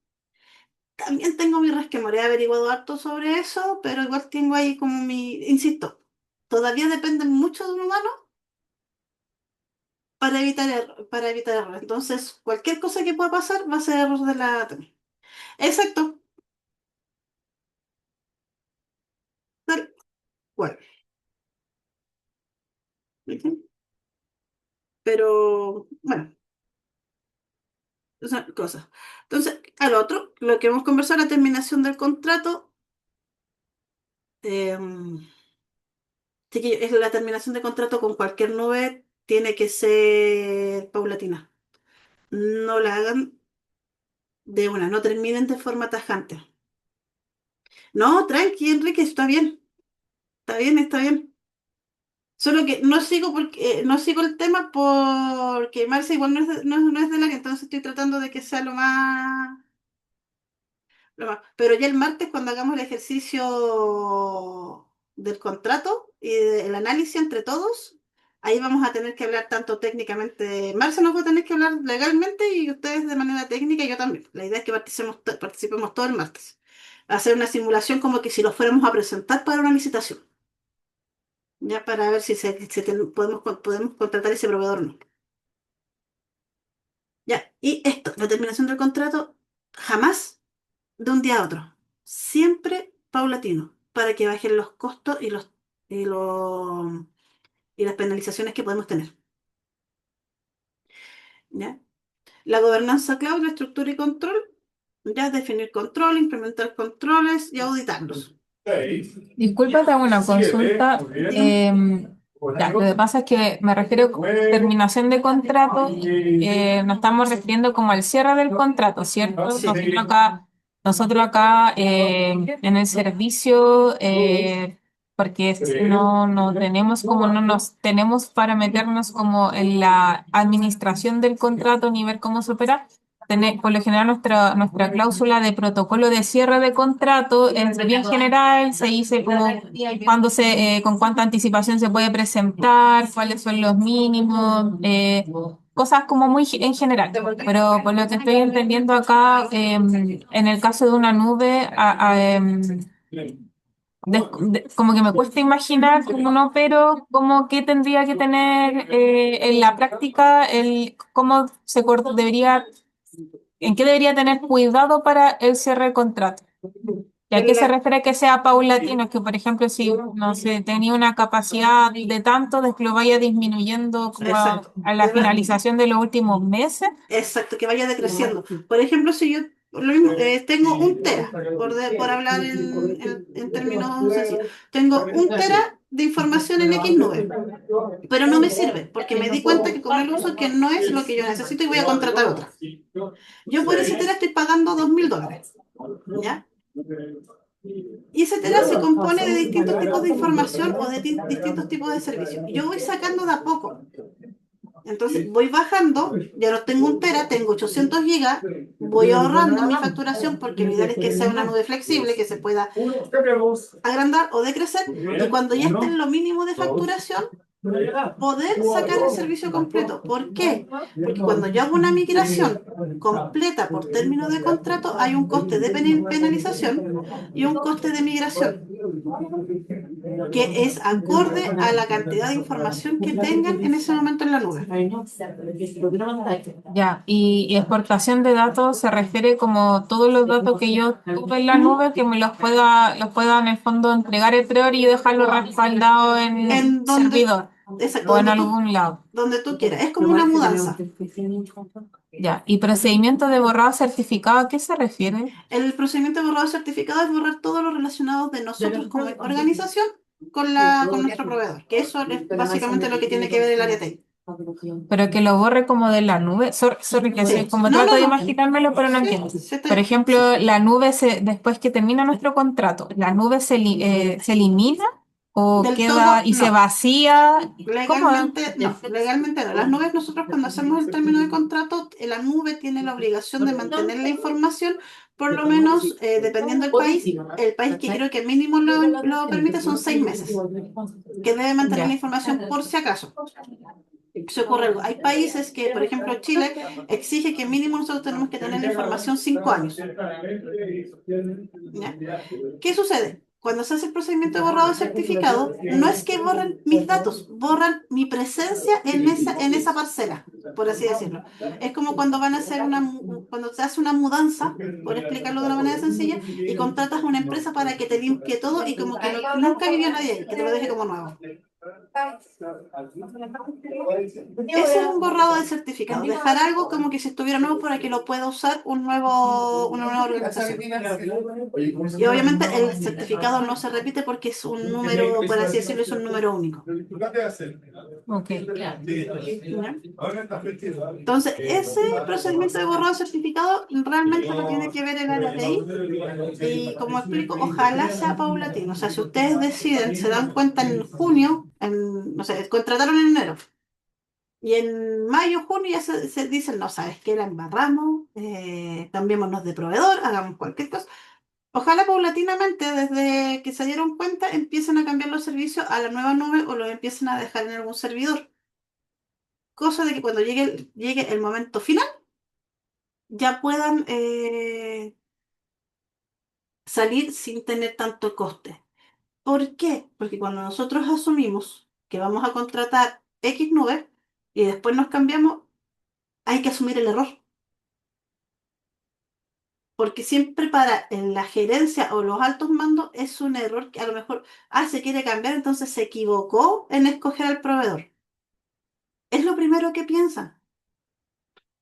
también tengo mi resquemor, he averiguado harto sobre eso, pero igual tengo ahí como insisto, todavía dependen mucho de un humano para evitar errores. Entonces, cualquier cosa que pueda pasar va a ser error de la. Exacto, tal cual. ¿Ok? Pero bueno, esas cosas. Entonces, al otro, lo que hemos conversado, la terminación del contrato, eh, sí que es la terminación de contrato con cualquier nube tiene que ser paulatina. No la hagan de una, no terminen de forma tajante. No, tranqui, Enrique, está bien, está bien. Solo que no sigo porque no sigo el tema porque Marcia igual no es de la que entonces estoy tratando de que sea pero ya el martes, cuando hagamos el ejercicio del contrato y el análisis entre todos, ahí vamos a tener que hablar tanto técnicamente. Marcia nos va a tener que hablar legalmente y ustedes de manera técnica y yo también. La idea es que participemos todo el martes. Hacer una simulación como que si lo fuéramos a presentar para una licitación. ya para ver si podemos contratar ese proveedor o no. Ya, y esto, la terminación del contrato, jamás de un día a otro, siempre paulatino, para que bajen los costos y los y las penalizaciones que podemos tener. ¿Ya? La gobernanza cloud, la estructura y control, ya es definir control, implementar controles y auditarlos. Disculpa, te hago una consulta. Ya, lo que pasa es que me refiero a terminación de contrato, nos estamos refiriendo como al cierre del contrato, ¿cierto? Sí. Nosotros acá en el servicio, porque no tenemos como no nos tenemos para meternos como en la administración del contrato ni ver cómo se opera. Por lo general nuestra cláusula de protocolo de cierre de contrato es bien general, se dice como con cuánta anticipación se puede presentar, cuáles son los mínimos, cosas como muy en general. Pero por lo que estoy entendiendo acá, en el caso de una nube, como que me cuesta imaginar como no, pero como que tendría que tener en la práctica cómo debería, en qué debería tener cuidado para el cierre de contrato. ¿Y a qué se refiere que sea paulatino? Es que, por ejemplo, si, no sé, tenía una capacidad de tanto, de que lo vaya disminuyendo como Exacto. a la finalización de los últimos meses. Exacto, que vaya decreciendo. Por ejemplo, si yo lo mismo, tengo un tera, por hablar en términos sencillos, tengo un tera de información en X nube, pero no me sirve porque me di cuenta que con el uso que no es lo que yo necesito y voy a contratar otra. Yo por ese tera estoy pagando $2.000, ¿ya? Y ese tera se compone de distintos tipos de información o de distintos tipos de servicios. Yo voy sacando de a poco. Entonces voy bajando, ya no tengo un tera, tengo 800 gigas, voy ahorrando mi facturación porque mi idea es que sea una nube flexible, que se pueda agrandar o decrecer, y cuando ya esté en lo mínimo de facturación, poder sacar el servicio completo. ¿Por qué? Porque cuando yo hago una migración completa por término de contrato, hay un coste de penalización y un coste de migración, que es acorde a la cantidad de información que tengan en ese momento en la nube. Ya, y exportación de datos se refiere como todos los datos que yo tuve en la nube, que me los pueda en el fondo entregar el prior y dejarlo respaldado en el En donde, servidor exacto, o en algún lado. donde tú quieras. Es como una mudanza. Ya, y procedimiento de borrado certificado, ¿a qué se refiere? El procedimiento de borrado certificado es borrar todo lo relacionado de nosotros como organización con nuestro proveedor, que eso es básicamente lo que tiene que ver el área TI. Pero que lo borre como de la nube. Sorry, que Sí. como No, trato no, de no. imaginármelo, pero no Sí, entiendo. sí, Por ejemplo, la nube, después que termina nuestro contrato, ¿la nube se elimina o del queda todo, y se no. vacía? ¿Cómo? Legalmente no. Las nubes, nosotros cuando hacemos el término de contrato, la nube tiene la obligación de mantener la información, por lo menos, dependiendo del país, el país que creo que mínimo lo permite son 6 meses, que debe mantener la Ya. información por si acaso se ocurre algo. Hay países que, por ejemplo, Chile exige que mínimo nosotros tenemos que tener la información 5 años. ¿Ya? ¿Qué sucede? Cuando se hace el procedimiento de borrado de certificado, no es que borren mis datos, borran mi presencia en esa parcela, por así decirlo. Es como cuando cuando se hace una mudanza, por explicarlo de una manera sencilla, y contratas a una empresa para que te limpie todo y como que nunca vivió nadie ahí, que te lo deje como nuevo. Ese es un borrado de certificado, dejar algo como que si estuviera nuevo para que lo pueda usar una nueva organización. Y obviamente el certificado no se repite porque es un número, por así decirlo, es un número único. Ok. ¿Ya? Entonces, ese procedimiento de borrado de certificado realmente lo tiene que ver el área TI. Y como explico, ojalá sea paulatino. O sea, si ustedes deciden, se dan cuenta en junio, no sé, contrataron en enero. Y en mayo, junio ya se dicen, no, ¿sabes qué? La embarramos, cambiémonos de proveedor, hagamos cualquier cosa. Ojalá paulatinamente, desde que se dieron cuenta, empiecen a cambiar los servicios a la nueva nube o los empiecen a dejar en algún servidor. Cosa de que cuando llegue el momento final, ya puedan salir sin tener tanto coste. ¿Por qué? Porque cuando nosotros asumimos que vamos a contratar X nube y después nos cambiamos, hay que asumir el error. Porque siempre para en la gerencia o los altos mandos es un error que a lo mejor, se quiere cambiar, entonces se equivocó en escoger al proveedor. Es lo primero que piensan.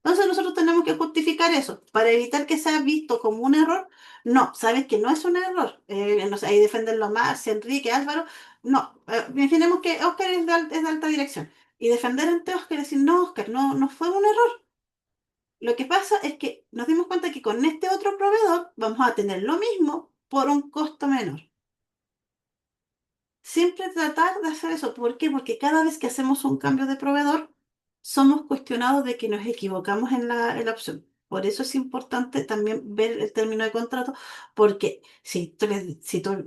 Entonces nosotros tenemos que justificar eso para evitar que sea visto como un error. No, sabes que no es un error. No sé, ahí defenderlo más, Enrique, Álvaro. No, imaginemos que Oscar es de alta dirección. Y defender ante Oscar y decir, no, Oscar, no, no fue un error. Lo que pasa es que nos dimos cuenta que con este otro proveedor vamos a tener lo mismo por un costo menor. Siempre tratar de hacer eso. ¿Por qué? Porque cada vez que hacemos un cambio de proveedor, somos cuestionados de que nos equivocamos en la opción. Por eso es importante también ver el término de contrato, porque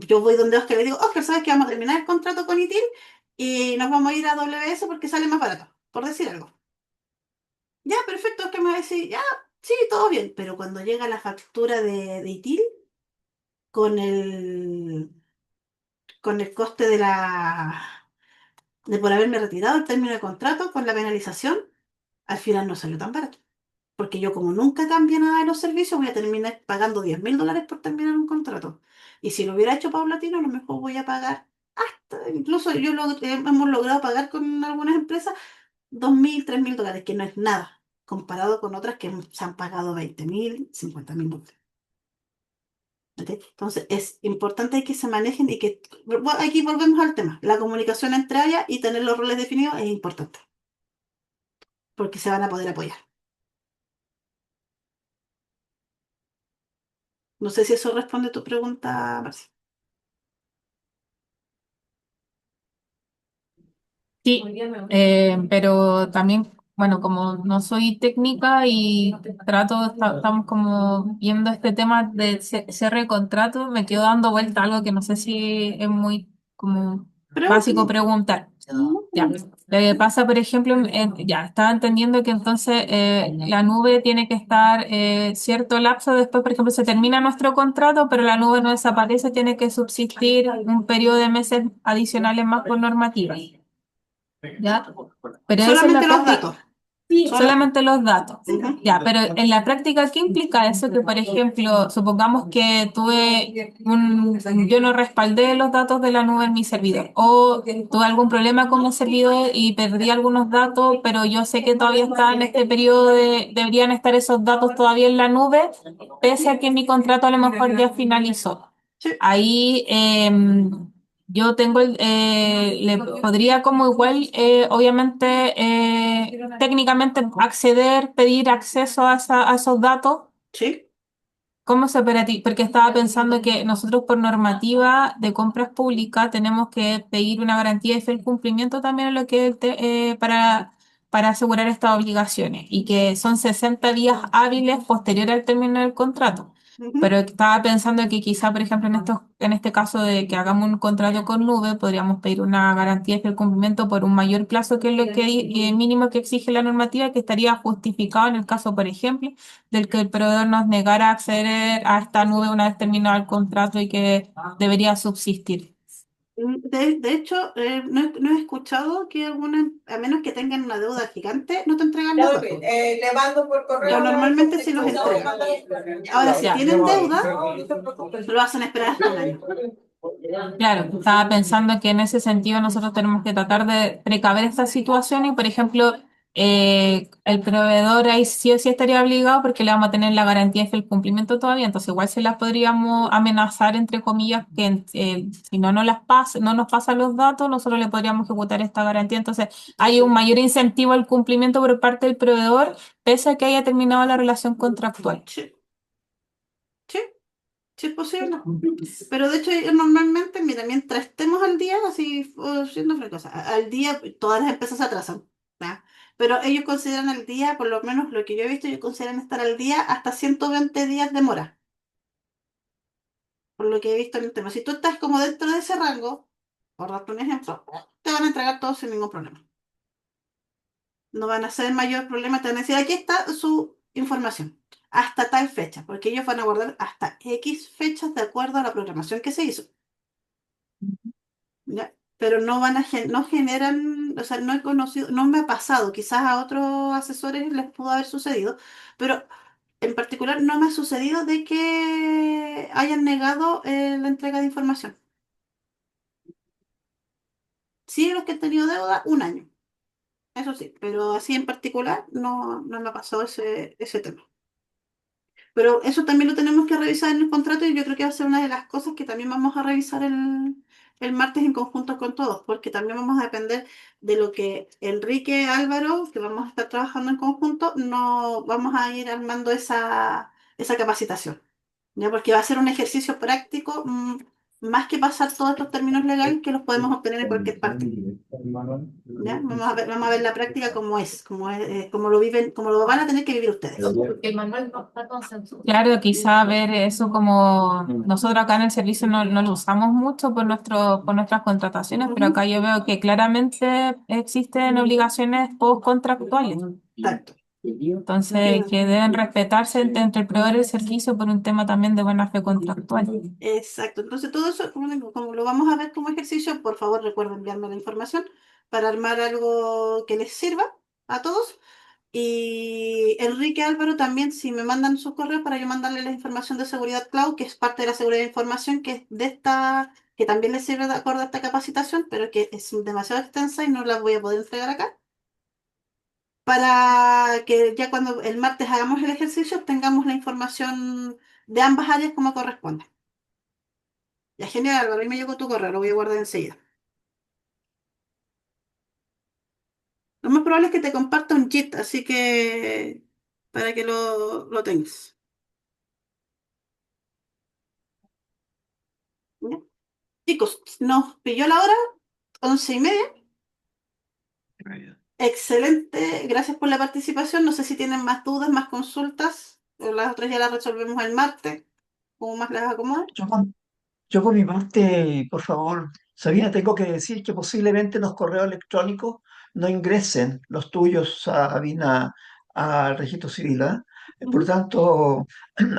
yo voy donde Oscar y le digo, Oscar, ¿sabes que vamos a terminar el contrato con ITIL y nos vamos a ir a WS porque sale más barato? Por decir algo. Ya, perfecto, Oscar me va a decir, ya, sí, todo bien, pero cuando llega la factura de ITIL con el coste de por haberme retirado el término de contrato con la penalización, al final no salió tan barato. Porque yo como nunca cambié nada de los servicios, voy a terminar pagando $10.000 por terminar un contrato. Y si lo hubiera hecho paulatino, a lo mejor voy a pagar hasta, incluso hemos logrado pagar con algunas empresas $2.000, $3.000, que no es nada, comparado con otras que se han pagado $20.000, $50.000. ¿Ok? Entonces es importante que se manejen y que, aquí volvemos al tema, la comunicación entre ellas y tener los roles definidos es importante, porque se van a poder apoyar. No sé si eso responde a tu pregunta, Marcia. Sí, pero también, bueno, como no soy técnica y estamos como viendo este tema de cierre de contrato, me quedo dando vuelta a algo que no sé si es muy como básico Pregúntame. preguntar. Ya, lo que pasa, por ejemplo, ya estaba entendiendo que entonces la nube tiene que estar cierto lapso después, por ejemplo, se termina nuestro contrato, pero la nube no desaparece, tiene que subsistir un periodo de meses adicionales más por normativa. ¿Ya? Pero eso es la Solamente los práctica, datos. Solo, solamente los datos. Ujú. Ya, pero en la práctica, ¿qué implica eso? Que, por ejemplo, supongamos que yo no respaldé los datos de la nube en mi servidor, o tuve algún problema con mi servidor y perdí algunos datos, pero yo sé que todavía está en este periodo deberían estar esos datos todavía en la nube, pese a que mi contrato a lo mejor ya finalizó. Sí, Ahí yo le podría como igual, obviamente, técnicamente acceder, pedir acceso a esos datos. sí. ¿Cómo se opera a ti? Porque estaba pensando que nosotros por normativa de compras públicas tenemos que pedir una garantía de fiel cumplimiento también en lo que para asegurar estas obligaciones y que son 60 días hábiles posterior al término del contrato. Ujú. Pero estaba pensando que quizá, por ejemplo, en este caso de que hagamos un contrato con nube, podríamos pedir una garantía de fiel cumplimiento por un mayor plazo que es lo que mínimo que exige la normativa, que estaría justificado en el caso, por ejemplo, del que el proveedor nos negara acceder a esta nube una vez terminado el contrato y que debería subsistir. De hecho, no he escuchado que a menos que tengan una deuda gigante, no te entregan los datos. Le mando por O correo. normalmente sí los entregan. Ahora, si Ya. tienen deuda, lo hacen esperar hasta un año. Claro, estaba pensando que en ese sentido nosotros tenemos que tratar de precaver esta situación y, por ejemplo, el proveedor ahí sí o sí estaría obligado porque le vamos a tener la garantía de fiel cumplimiento todavía, entonces igual se las podríamos amenazar, entre comillas, que si no nos pasan los datos, nosotros le podríamos ejecutar esta garantía. Entonces hay un mayor incentivo al cumplimiento por parte del proveedor, pese a que haya terminado la relación contractual. Sí, sí, sí es posible. Pero de hecho, yo normalmente, mira, mientras estemos al día, así, siendo franca, al día, todas las empresas se atrasan. ¿Ya? Pero ellos consideran al día, por lo menos lo que yo he visto, ellos consideran estar al día hasta 120 días de mora, por lo que he visto en el tema. Si tú estás como dentro de ese rango, por darte un ejemplo, te van a entregar todo sin ningún problema. No van a ser mayor problema, te van a decir, aquí está su información, hasta tal fecha, porque ellos van a guardar hasta X fechas de acuerdo a la programación que se hizo. ¿ya? Pero no van a no generan, o sea, no he conocido, no me ha pasado, quizás a otros asesores les pudo haber sucedido, pero en particular no me ha sucedido de que hayan negado la entrega de información. Sí, los que han tenido deuda, un año, eso sí, pero así en particular no me ha pasado ese tema. Pero eso también lo tenemos que revisar en el contrato y yo creo que va a ser una de las cosas que también vamos a revisar el martes en conjunto con todos, porque también vamos a depender de lo que Enrique, Álvaro, que vamos a estar trabajando en conjunto, no vamos a ir armando esa capacitación, ¿ya? Porque va a ser un ejercicio práctico, más que pasar todos estos términos legales que los podemos obtener en cualquier parte. ¿Ya? Vamos a ver la práctica como lo viven, como lo van a tener que vivir ustedes. El manual no está consensuado. Claro, quizá ver eso como nosotros acá en el servicio no lo usamos mucho por nuestras contrataciones, pero acá yo veo que claramente existen obligaciones postcontractuales. Exacto. Entonces, que deben respetarse entre el proveedor y el servicio por un tema también de buena fe contractual. Exacto. Entonces, todo eso, como lo vamos a ver como ejercicio, por favor recuerden enviarme la información para armar algo que les sirva a todos. Y Enrique Álvaro también, si me mandan sus correos para yo mandarle la información de seguridad cloud, que es parte de la seguridad de información, que es de que también les sirve de acuerdo a esta capacitación, pero que es demasiado extensa y no la voy a poder entregar acá, para que ya cuando el martes hagamos el ejercicio tengamos la información de ambas áreas como corresponde. Ya, genial, Álvaro, ahí me llegó tu correo, lo voy a guardar enseguida. Lo más probable es que te comparta un JIT, así que para que lo tengas. ¿Ya? Chicos, nos pilló la hora, 11:30. Excelente, gracias por la participación. No sé si tienen más dudas, más consultas, o las otras ya las resolvemos el martes, como más las acomodo. Yo por mi parte, por favor, Sabina, tengo que decir que posiblemente los correos electrónicos no ingresen los tuyos, Sabina, al registro civil, ¿ah? Por lo Ujú. tanto,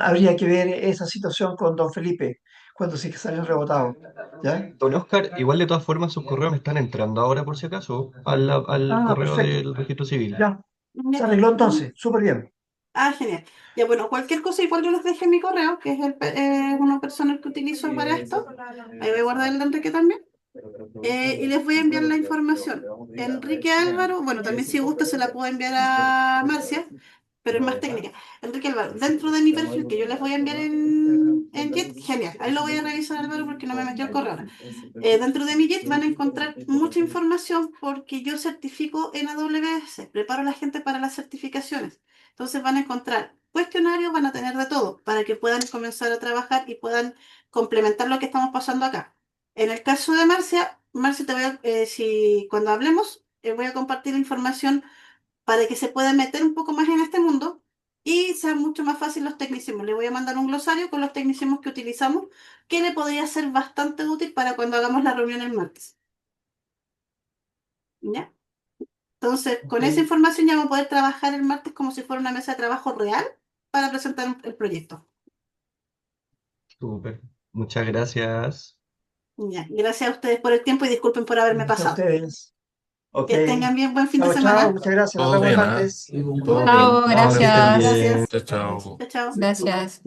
habría que ver esa situación con don Felipe, cuando sí que salen rebotados, ¿ya? Don Oscar, igual de todas formas sus correos me están entrando ahora por si acaso al Ah, correo perfecto. del registro civil. Ya, se Ya. arregló Ujú. entonces, súper bien. Ah, genial. Ya, bueno, cualquier cosa igual yo les dejé mi correo, que es una persona que utilizo para esto. Ahí voy a guardar el de Enrique también. Y les voy a enviar la información. Enrique Álvaro, bueno, también si gusta se la puedo enviar a Marcia, pero es más técnica. Enrique Álvaro, dentro de mi perfil que yo les voy a enviar en JIT, genial. Ahí lo voy a revisar, Álvaro, porque no me metió el correo ahora. Dentro de mi JIT van a encontrar mucha información porque yo certifico en AWS, preparo a la gente para las certificaciones. Entonces van a encontrar cuestionarios, van a tener de todo para que puedan comenzar a trabajar y puedan complementar lo que estamos pasando acá. En el caso de Marcia, Marcia, si cuando hablemos, voy a compartir información para que se pueda meter un poco más en este mundo y sea mucho más fácil los tecnicismos. Le voy a mandar un glosario con los tecnicismos que utilizamos, que le podría ser bastante útil para cuando hagamos la reunión el martes. ¿Ya? Entonces, con esa Ok, información ya vamos a poder trabajar el martes como si fuera una mesa de trabajo real para presentar el proyecto. súper. Muchas gracias. Ya, gracias a ustedes por el tiempo y disculpen por haberme Gracias a pasado. ustedes. Ok. Que tengan bien buen fin de Chao, chao, semana. muchas gracias. Nos Todo vemos el bien, ¿ah? martes. Todo Chao, bien. Chao, que estén gracias. bien. Gracias. Chao, chao. Chao, chao. Gracias.